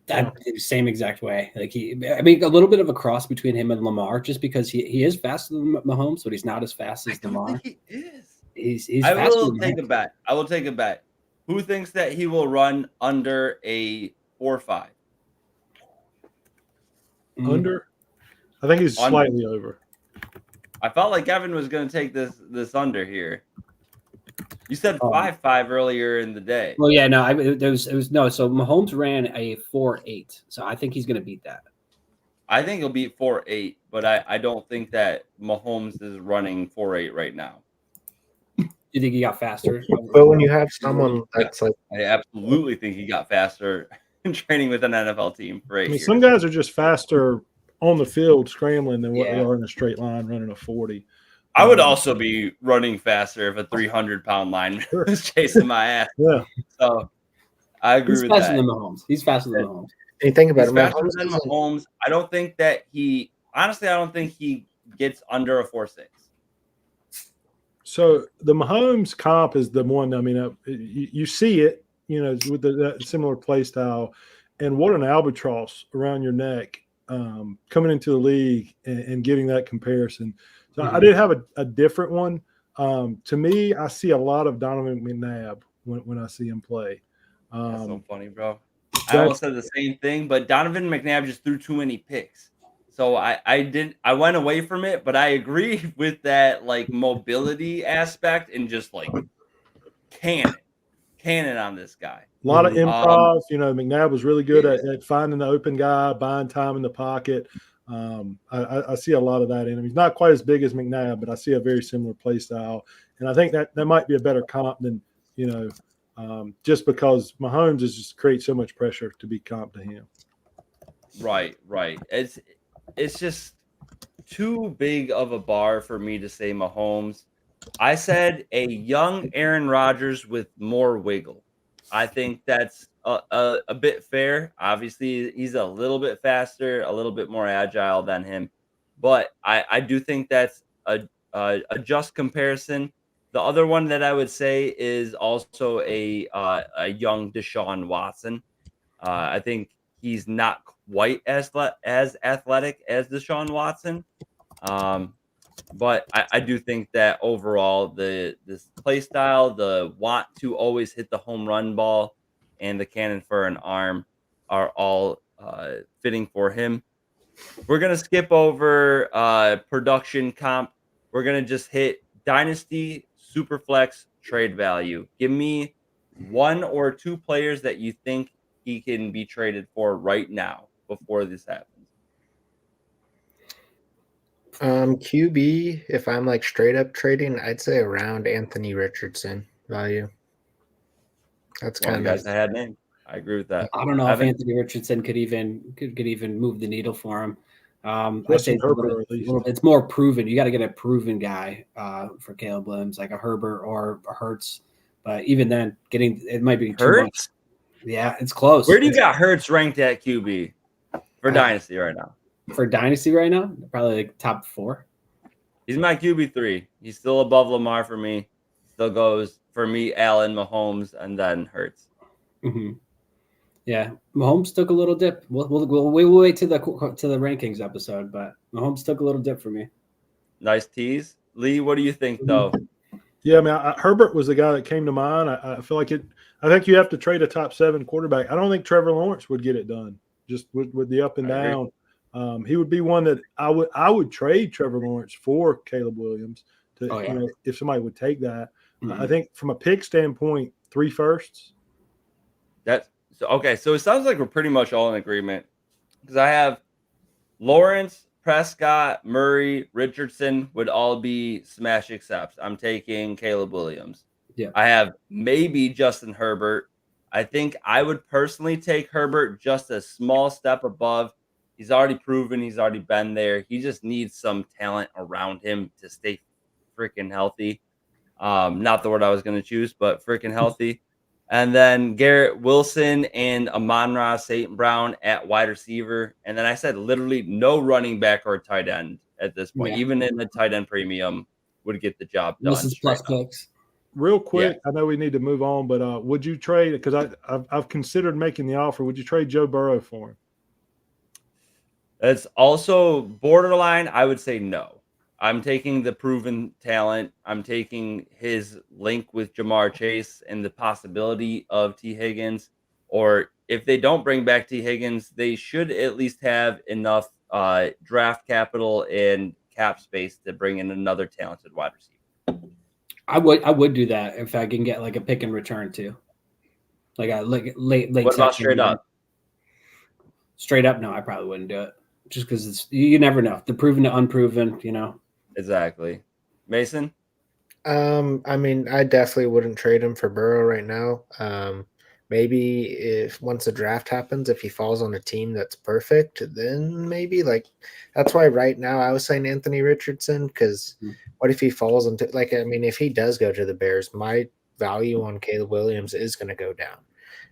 That same exact way. Like a little bit of a cross between him and Lamar, just because he is faster than Mahomes, but he's not as fast as Lamar. He is. He's I faster will than take a bet. I will take a bet. Who thinks that he will run under a 4.5? under. I think he's Under. slightly over. I felt like Evan was going to take this under here. You said 5.5 earlier in the day. Well, yeah, no, it was no. So Mahomes ran a 4.8, so I think he's going to beat that. I think he'll beat 4.8, but I don't think that Mahomes is running 4.8 right now. You think he got faster? But when you have someone that's like, I absolutely think he got faster in training with an NFL team for 8 I mean, years. some guys are just faster on the field scrambling than what they Yeah. are in a straight line running a 40. I would also be running faster if a 300-pound lineman was chasing my ass. Yeah. So I agree He's with faster that. than Mahomes. He's faster than Mahomes. you think about He's it, faster Mahomes than isn't- Mahomes. I don't think that I don't think he gets under a 4.6. So the Mahomes comp is the one. I mean, you see it, with that similar play style, and what an albatross around your neck coming into the league and getting that comparison. So I did have a different one. To me, I see a lot of Donovan McNabb when I see him play. That's so funny, bro. I That's- almost said the same thing, but Donovan McNabb just threw too many picks. So I went away from it, but I agree with that like mobility aspect and just like cannon on this guy. A lot of improv. McNabb was really good Yeah. at finding the open guy, buying time in the pocket. I see a lot of that in him. He's not quite as big as McNabb, but I see a very similar play style. And I think that might be a better comp than, just because Mahomes is just creates so much pressure to be comp to him. Right. It's just too big of a bar for me to say Mahomes. I said a young Aaron Rodgers with more wiggle. I think that's a bit fair. Obviously, he's a little bit faster, a little bit more agile than him, but I do think that's a just comparison. The other one that I would say is also a young Deshaun Watson. I think he's not quite as athletic as Deshaun Watson. But I do think that overall this play style, the want to always hit the home run ball, and the cannon for an arm are all fitting for him. We're gonna skip over production comp. We're gonna just hit dynasty, superflex, trade value. Give me one or two players that you think he can be traded for right now before this happens. QB, if I'm like straight up trading, I'd say around Anthony Richardson value. That's One kind guys of I had named. I agree with that. I don't know Evan? if Anthony Richardson could even move the needle for him. I'd Justin say it's, Herbert, at least. it's more proven. You got to get a proven guy for Caleb Williams, like a Herbert or a Hurts. But even then, it might be too much. Hurts? Yeah, it's close. Where do you got Hurts ranked at QB for Dynasty right now? For Dynasty right now? Probably like top 4. He's my QB3. He's still above Lamar for me. Still goes for me, Allen, Mahomes, and then Hurts. Mm-hmm. Yeah, Mahomes took a little dip. We'll wait to the rankings episode, but Mahomes took a little dip for me. Nice tease, Lee. What do you think, though? Yeah, I mean, Herbert was the guy that came to mind. I feel like I think you have to trade a top 7 quarterback. I don't think Trevor Lawrence would get it done, just with the up and down. He would be one that I would trade Trevor Lawrence for Caleb Williams if somebody would take that. Mm-hmm. I think from a pick standpoint, 3 firsts. Okay. So it sounds like we're pretty much all in agreement because I have Lawrence, Prescott, Murray, Richardson would all be smash accepts. I'm taking Caleb Williams. Yeah. I have maybe Justin Herbert. I think I would personally take Herbert just a small step above. He's already proven he's already been there. He just needs some talent around him to stay freaking healthy. Not the word I was going to choose, but freaking healthy. And then Garrett Wilson and Amon-Ra St. Brown at wide receiver. And then I said literally no running back or tight end at this point. Yeah. Even in the tight end premium would get the job done. This is plus picks. Real quick, I know we need to move on, but would you trade, because I've considered making the offer, would you trade Joe Burrow for him? It's also borderline. I would say no. I'm taking the proven talent. I'm taking his link with Jamar Chase and the possibility of T. Higgins. Or if they don't bring back T. Higgins, they should at least have enough draft capital and cap space to bring in another talented wide receiver. I would do that if I can get like a pick and return too. Like a late. What about straight up? Straight up, no, I probably wouldn't do it. Just because you never know. The proven to unproven, Exactly. Mason? I mean, I definitely wouldn't trade him for Burrow right now. Maybe if once the draft happens, if he falls on a team that's perfect, then maybe that's why right now I was saying Anthony Richardson, because what if he falls into if he does go to the Bears, my value on Caleb Williams is going to go down.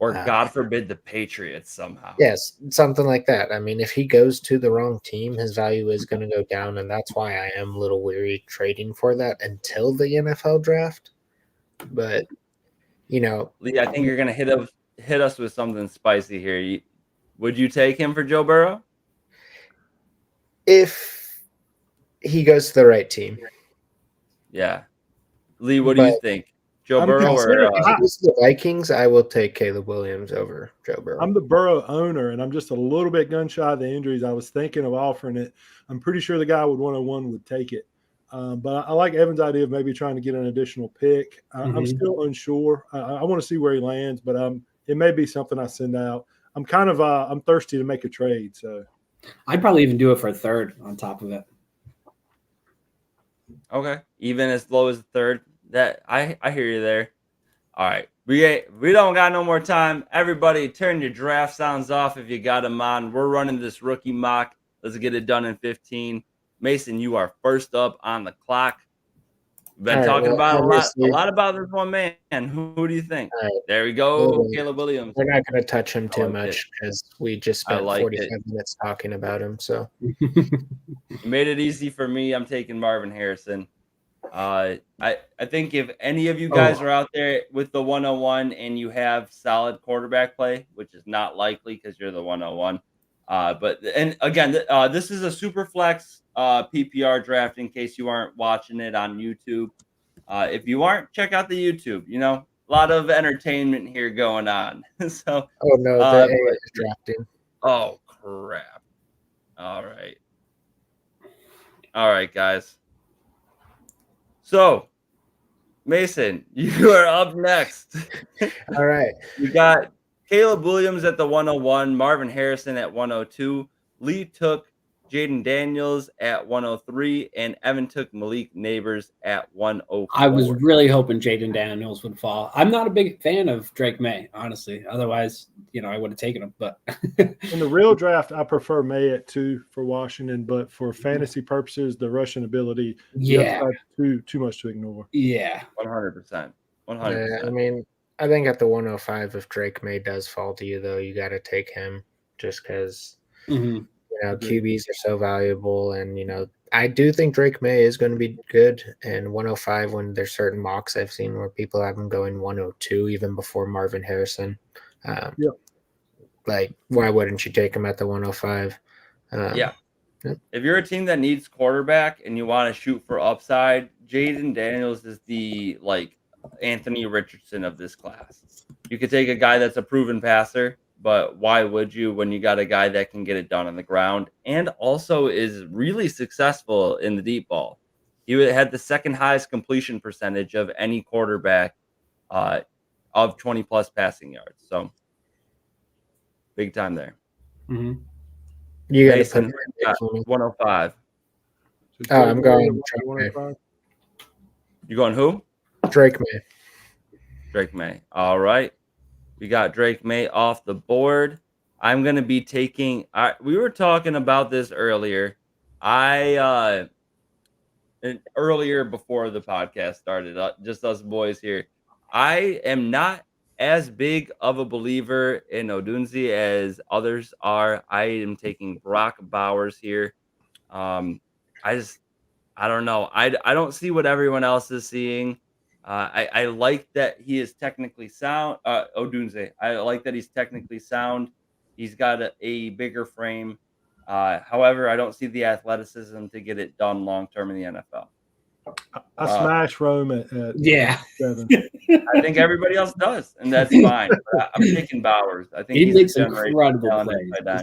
Or God forbid the Patriots somehow. Yes, something like that. I mean, if he goes to the wrong team, his value is going to go down, and that's why I am a little weary trading for that until the NFL draft. But, Lee, I think you're going to hit us with something spicy here. Would you take him for Joe Burrow? If he goes to the right team. Yeah. Lee, what do you think? Joe I'm Burrow considering- or If it's the Vikings, I will take Caleb Williams over Joe Burrow. I'm the Burrow owner, and I'm just a little bit gun shy of the injuries. I was thinking of offering it. I'm pretty sure the guy with 101 would take it. But I like Evan's idea of maybe trying to get an additional pick. I'm still unsure. I want to see where he lands, but it may be something I send out. I'm kind of I'm thirsty to make a trade. So I'd probably even do it for a third on top of it. okay, even as low as the third. That I hear you there. All right, we don't got no more time. Everybody, turn your draft sounds off if you got them on. We're running this rookie mock. Let's get it done in 15. Mason, you are first up on the clock. We've been talking about a lot about this one man. Who do you think? There we go, Caleb Williams. We're not going to touch him too much because we just spent 45 minutes talking about him. So you made it easy for me. I'm taking Marvin Harrison. I think if any of you guys are out there with the 101 and you have solid quarterback play, which is not likely because you're the 101. And again, this is a super flex PPR draft in case you aren't watching it on YouTube. If you aren't, check out the YouTube. You know, a lot of entertainment here going on. So, the AI is drafting. Oh crap! All right, guys. So, Mason, you are up next. All right, we got Caleb Williams at the 101, Marvin Harrison at 102. Lee took Jaden Daniels at 103, and Evan took Malik Neighbors at 104. I was really hoping Jaden Daniels would fall. I'm not a big fan of Drake May, honestly. Otherwise, I would have taken him. But in the real draft, I prefer May at 2 for Washington, but for fantasy purposes, the rushing ability, too much to ignore. Yeah, 100%. 100%. Yeah, I mean, I think at the 105, if Drake May does fall to you, though, you got to take him just because. QBs are so valuable, and I do think Drake May is going to be good. And 105, when there's certain mocks I've seen where people have him going 102 even before Marvin Harrison. Like, why wouldn't you take him at the 105? If you're a team that needs quarterback and you want to shoot for upside, Jaden Daniels is the Anthony Richardson of this class. You could take a guy that's a proven passer. But why would you when you got a guy that can get it done on the ground and also is really successful in the deep ball? He had the second highest completion percentage of any quarterback of 20-plus passing yards. So, big time there. You got to put 105. I'm going Drake May. You going who? Drake May. Drake May. All right. We got Drake May off the board. I'm going to be taking we were talking about this earlier. Earlier before the podcast started, just us boys here. I am not as big of a believer in Odunze as others are. I am taking Brock Bowers here. I don't know. I don't see what everyone else is seeing. I like that he is technically sound. Odunze. I like that he's technically sound. He's got a bigger frame. However, I don't see the athleticism to get it done long term in the NFL. I smash Rome at 7. I think everybody else does, and that's fine. I'm taking Bowers. I think he makes incredible plays. I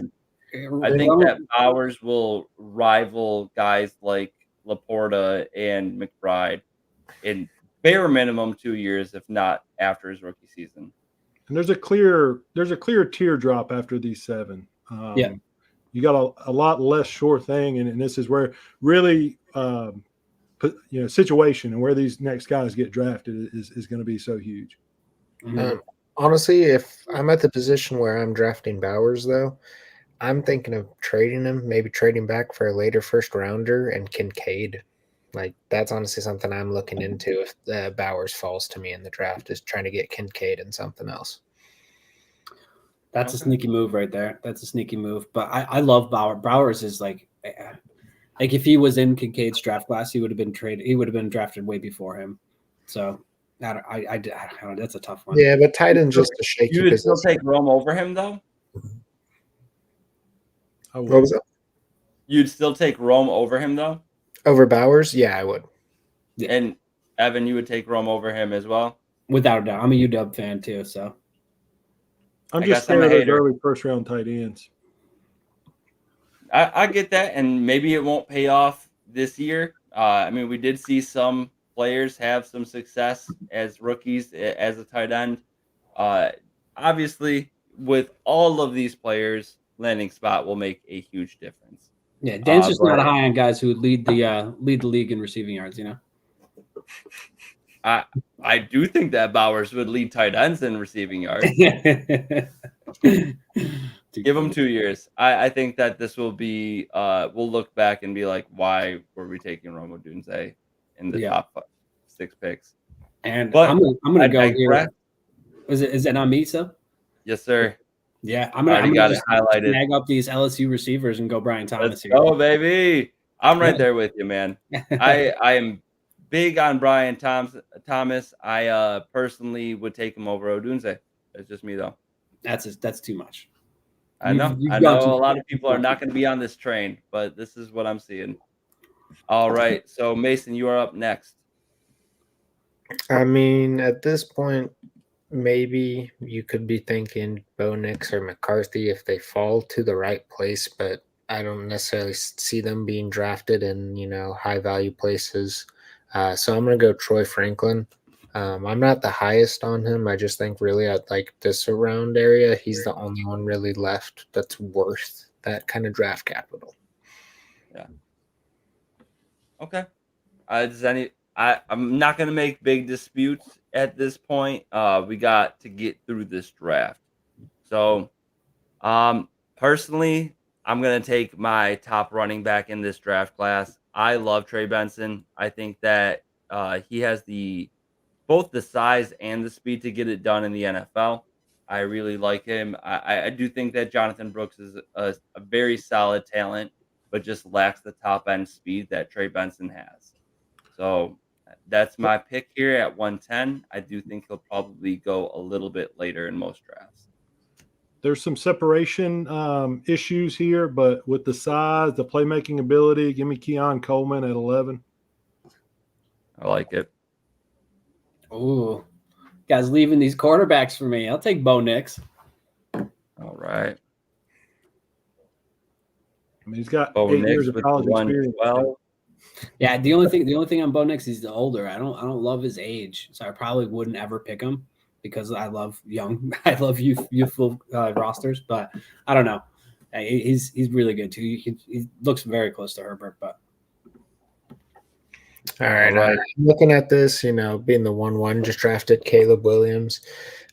think that Bowers will rival guys like Laporta and McBride in bare minimum 2 years, if not after his rookie season. And there's a clear teardrop after these 7. You got a lot less sure thing, and this is where really situation and where these next guys get drafted is going to be so huge. Honestly, if I'm at the position where I'm drafting Bowers, though, I'm thinking of trading him, maybe trading back for a later first rounder and Kincaid. Like, that's honestly something I'm looking into if Bowers falls to me in the draft, is trying to get Kincaid and something else. That's a sneaky move right there. That's a sneaky move. But I love Bowers. Bowers is like if he was in Kincaid's draft class, he would have been traded. He would have been drafted way before him. So I don't know. That's a tough one. Yeah, but tight end just a shaky. You would still take Rome over him, though? What was that? You'd still take Rome over him, though? Over Bowers? Yeah, I would. Yeah. And Evan, you would take Rome over him as well? Without a doubt. I'm a UW fan too, so. I'm I just guess I'm scared a of those hater. early first-round tight ends. I get that, and maybe it won't pay off this year. I mean, we did see some players have some success as rookies as a tight end. Uh, Obviously, with all of these players, landing spot will make a huge difference. Yeah, Dan's just not But high on guys who would lead the league in receiving yards, I do think that Bowers would lead tight ends in receiving yards. Give him 2 years. I think that this will be. We'll look back and be like, why were we taking Rome Odunze in the top 6 picks? And But I'm gonna I go digress. here. Is it not me, so? Yes, sir. Yeah, I I'm already gonna got it just highlighted. snag up these LSU receivers and go Brian Thomas Let's here. go, baby. I'm right Yeah. there with you, man. I am big on Brian Thomas. I personally would take him over Odunze. That's just me, though. That's too much. I know. You've I gone know too a lot far. of people are not going to be on this train, but this is what I'm seeing. All right. So, Mason, you are up next. I mean, at this point, maybe you could be thinking Bo Nix or McCarthy if they fall to the right place, but I don't necessarily see them being drafted in, high value places. So I'm going to go Troy Franklin. I'm not the highest on him. I just think really at like this around area, he's the only one really left that's worth that kind of draft capital. Yeah. Okay. I'm not going to make big disputes at this point. We got to get through this draft. So, personally, I'm going to take my top running back in this draft class. I love Trey Benson. I think that he has both the size and the speed to get it done in the NFL. I really like him. I do think that Jonathan Brooks is a very solid talent, but just lacks the top end speed that Trey Benson has. So that's my pick here at 110. I do think he'll probably go a little bit later in most drafts. There's some separation issues here, but with the size, the playmaking ability, give me Keon Coleman at 11. I like it. Ooh, guys leaving these quarterbacks for me. I'll take Bo Nix. All right. I mean, he's got Bo 8 Nix years of with college the experience. 112. Yeah, the only thing on Bo Nix, he's older. I don't love his age, so I probably wouldn't ever pick him because I love youthful rosters. But I don't know. He's really good too. He looks very close to Herbert, but. All right. Looking at this, being the 1-1, just drafted Caleb Williams.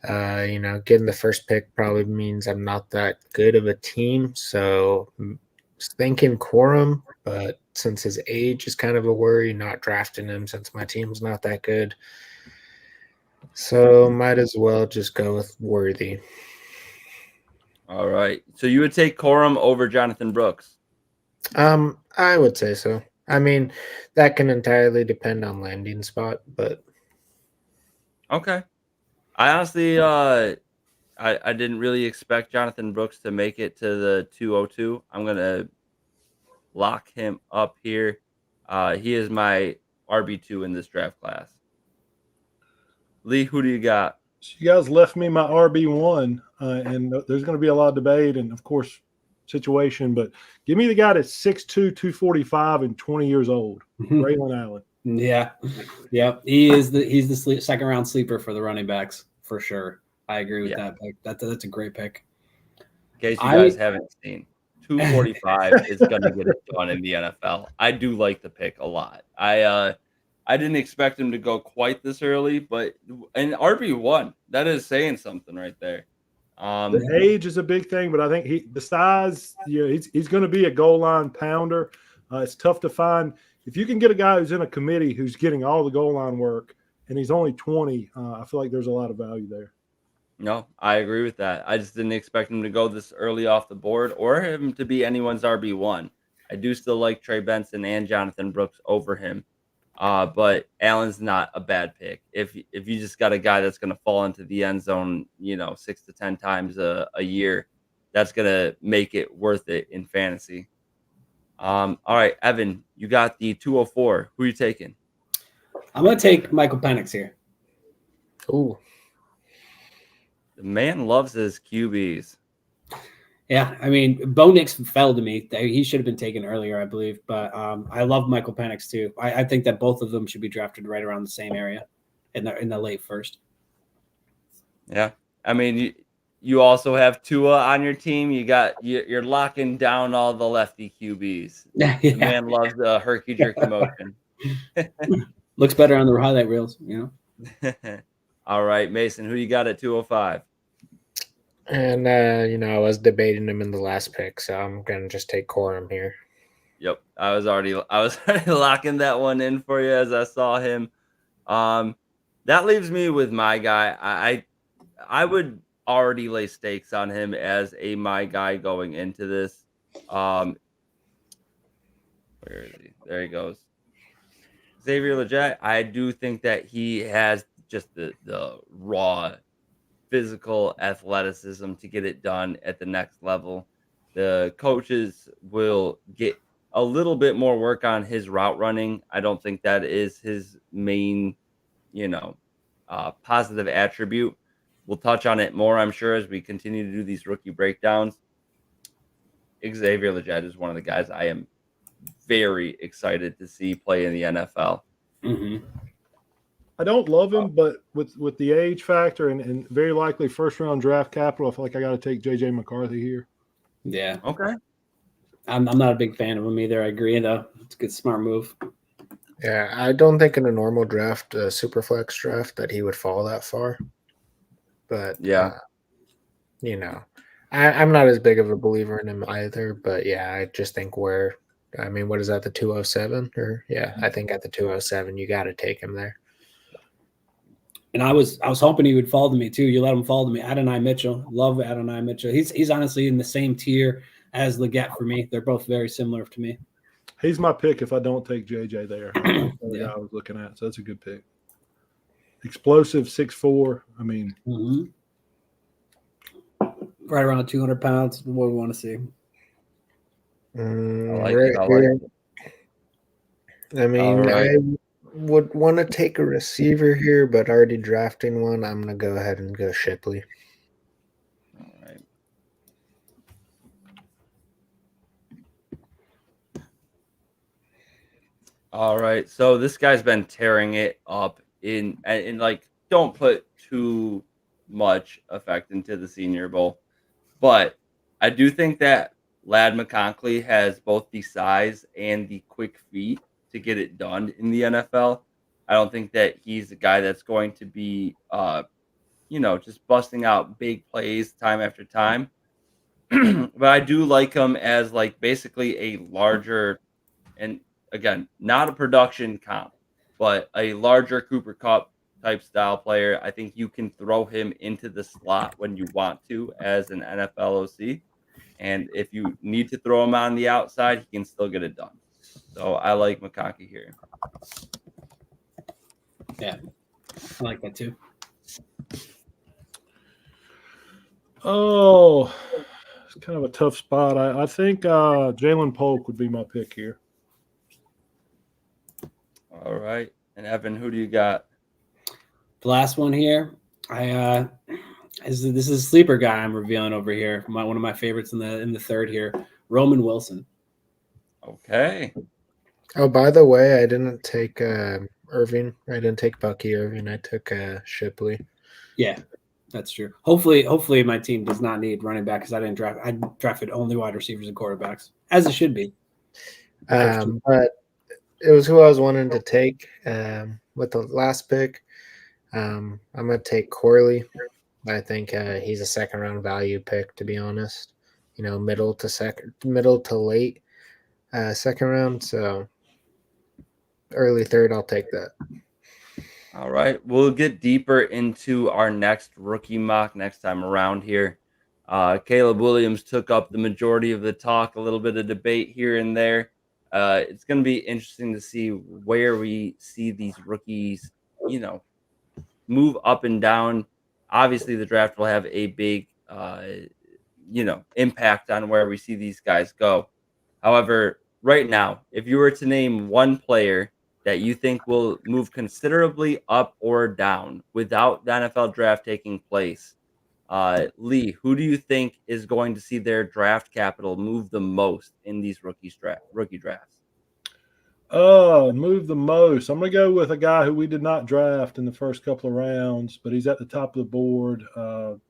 Getting the first pick probably means I'm not that good of a team. So thinking Quorum, but since his age is kind of a worry, not drafting him since my team's not that good. So might as well just go with Worthy. All right. So you would take Corum over Jonathan Brooks? I would say so. I mean, that can entirely depend on landing spot, but okay. I honestly, I didn't really expect Jonathan Brooks to make it to the 202. I'm gonna lock him up here. He is my RB2 in this draft class. Lee, who do you got? So you guys left me my RB1, and there's going to be a lot of debate and, of course, situation. But give me the guy that's 6'2", 245, and 20 years old, Braylon Allen. Yeah, he's the second round sleeper for the running backs for sure. I agree with that pick. That's a great pick. In case you guys haven't seen, 245 is going to get it done in the NFL. I do like the pick a lot. I didn't expect him to go quite this early, but an RB1, that is saying something right there. The age is a big thing, but I think the size, he's going to be a goal line pounder. It's tough to find. If you can get a guy who's in a committee who's getting all the goal line work and he's only 20, I feel like there's a lot of value there. No, I agree with that. I just didn't expect him to go this early off the board or him to be anyone's RB1. I do still like Trey Benson and Jonathan Brooks over him. But Allen's not a bad pick. If you just got a guy that's going to fall into the end zone, 6 to 10 times a year, that's going to make it worth it in fantasy. All right, Evan, you got the 204. Who are you taking? I'm going to take Michael Penix here. Ooh. The man loves his QBs. Yeah, I mean, Bo Nix fell to me. He should have been taken earlier, I believe. But I love Michael Penix too. I think that both of them should be drafted right around the same area in the late first. Yeah. I mean, you also have Tua on your team. You're locking down all the lefty QBs. Yeah, The man loves the herky jerky motion. Looks better on the highlight reels, you know. All right, Mason, who you got at 205? And I was debating him in the last pick, so I'm gonna just take Corum here. Yep, I was already locking that one in for you as I saw him. That leaves me with my guy. I would already lay stakes on him as my guy going into this. Where is he? There he goes. Xavier Legette. I do think that he has just the raw physical athleticism to get it done at the next level. The coaches will get a little bit more work on his route running. I don't think that is his main, positive attribute. We'll touch on it more, I'm sure, as we continue to do these rookie breakdowns. Xavier Legette is one of the guys I am very excited to see play in the NFL. Mm-hmm. I don't love him, but with the age factor and very likely first round draft capital, I feel like I got to take JJ McCarthy here. Yeah. Okay. I'm not a big fan of him either. I agree, though. It's a good, smart move. Yeah, I don't think in a normal draft, a super flex draft, that he would fall that far. But yeah, I'm not as big of a believer in him either. But yeah, I just think what is that, the 207? Or yeah, I think at the 207, you got to take him there. And I was hoping he would fall to me too. You let him fall to me. Adonai Mitchell, love Adonai Mitchell. He's honestly in the same tier as Legette for me. They're both very similar to me. He's my pick if I don't take JJ there. That's the Yeah. guy I was looking at, so that's a good pick. Explosive, 6'4". I mean, right around 200 pounds. What we want to see. I like it. I mean, right. I would want to take a receiver here, but already drafting one, I'm going to go ahead and go Shipley. All right. All right. So this guy's been tearing it up in like, don't put too much effect into the Senior Bowl. But I do think that Ladd McConkey has both the size and the quick feet to get it done in the NFL. I don't think that he's a guy that's going to be, just busting out big plays time after time. But I do like him as like basically a larger, and again, not a production comp, but a larger Cooper Kupp type style player. I think you can throw him into the slot when you want to as an NFL OC. And if you need to throw him on the outside, he can still get it done. So I like McConkey here. Yeah, I like that too. oh, it's kind of a tough spot. I think Jalen Polk would be my pick here. All right. And Evan, who do you got? The last one here, this is a sleeper guy I'm revealing over here. One of my favorites in the third here, Roman Wilson. Okay. Oh, by the way, I didn't take Irving. I didn't take Bucky Irving. I took Shipley. Yeah, that's true. Hopefully my team does not need running back because I drafted only wide receivers and quarterbacks, as it should be. But it was who I was wanting to take with the last pick. I'm going to take Corley. I think he's a second round value pick, to be honest. Middle to late second round. So early third, I'll take that. All right. We'll get deeper into our next rookie mock next time around here. Caleb Williams took up the majority of the talk, a little bit of debate here and there. It's going to be interesting to see where we see these rookies, move up and down. Obviously, the draft will have a big, impact on where we see these guys go. However, right now, if you were to name one player that you think will move considerably up or down without the NFL draft taking place? Lee, who do you think is going to see their draft capital move the most in these rookie drafts? Move the most. I'm going to go with a guy who we did not draft in the first couple of rounds, but he's at the top of the board.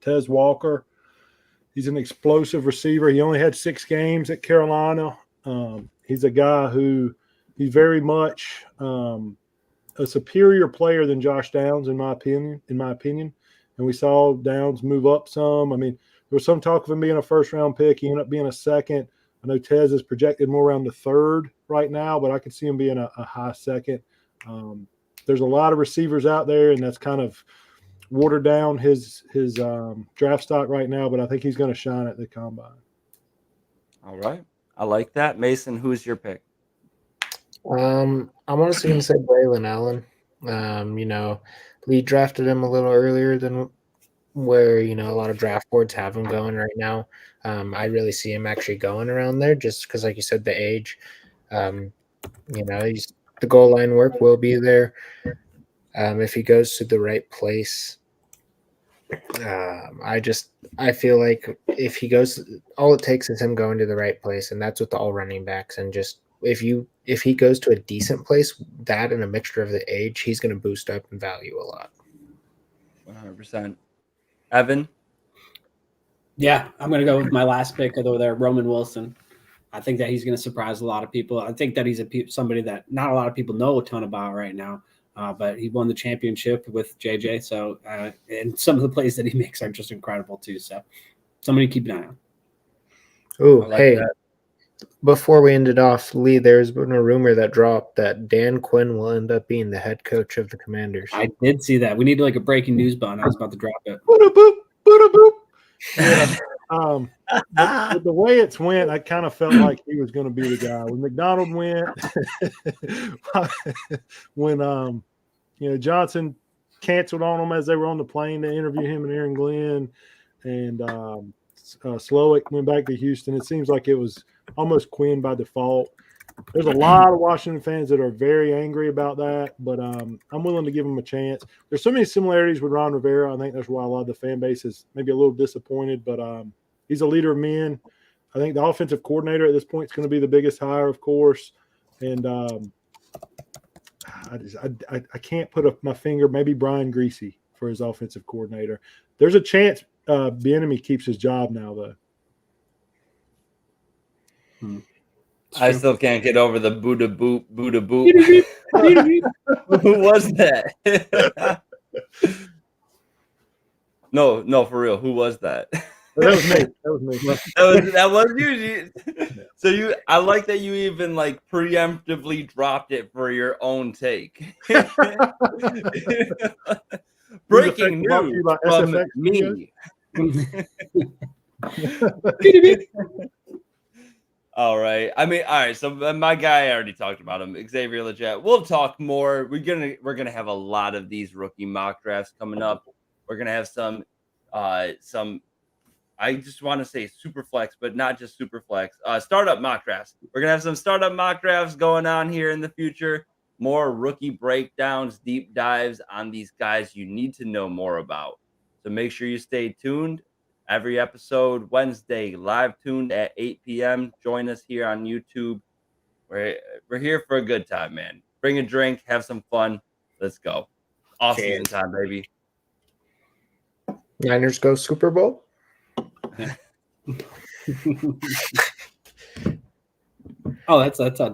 Tez Walker. He's an explosive receiver. He only had 6 games at Carolina. He's a guy who he's very much a superior player than Josh Downs, in my opinion. And we saw Downs move up some. I mean, there was some talk of him being a first-round pick. He ended up being a second. I know Tez is projected more around the 3rd right now, but I could see him being a high second. There's a lot of receivers out there, and that's kind of watered down his draft stock right now, but I think he's going to shine at the combine. All right. I like that. Mason, who's your pick? I'm honestly going to say Braylon Allen. Lee drafted him a little earlier than where, a lot of draft boards have him going right now. I really see him actually going around there just because, like you said, the age. He's the goal line work will be there. If he goes to the right place, I feel like if he goes, all it takes is him going to the right place, and that's with all running backs. And just if he goes to a decent place, that and a mixture of the age, he's going to boost up in value a lot. 100%. Evan? Yeah, I'm going to go with my last pick over there, Roman Wilson. I think that he's going to surprise a lot of people. I think that he's somebody that not a lot of people know a ton about right now, but he won the championship with JJ. So, and some of the plays that he makes are just incredible too. So, somebody to keep an eye on. Oh, hey, before we end it off, Lee, there's been a rumor that dropped that Dan Quinn will end up being the head coach of the Commanders. I did see that. We need like a breaking news button. I was about to drop it. Yeah. The way it's went, I kind of felt like he was going to be the guy. When McDonald went, when Johnson canceled on him as they were on the plane to interview him and Aaron Glenn, and Slowick went back to Houston. It seems like it was almost Quinn by default. There's a lot of Washington fans that are very angry about that, but I'm willing to give him a chance. There's so many similarities with Ron Rivera. I think that's why a lot of the fan base is maybe a little disappointed, but he's a leader of men. I think the offensive coordinator at this point is going to be the biggest hire, of course. And I can't put my finger, maybe Brian Greasy for his offensive coordinator. There's a chance Bieniemy keeps his job now, though. I still can't get over the Buddha boop. Who was that? No, for real. Who was that? That was me. That was you. So I like that you even like preemptively dropped it for your own take. Breaking news from me. All right. So my guy, I already talked about him, Xavier Legette. We'll talk more. We're gonna have a lot of these rookie mock drafts coming up. We're gonna have some. I just want to say super flex, but not just super flex. Startup mock drafts. We're gonna have some startup mock drafts going on here in the future. More rookie breakdowns, deep dives on these guys you need to know more about. So make sure you stay tuned. Every episode, Wednesday, live tuned at 8 p.m. Join us here on YouTube. We're here for a good time, man. Bring a drink, have some fun. Let's go. Off season time, baby. Niners go Super Bowl. Oh, that's Dan.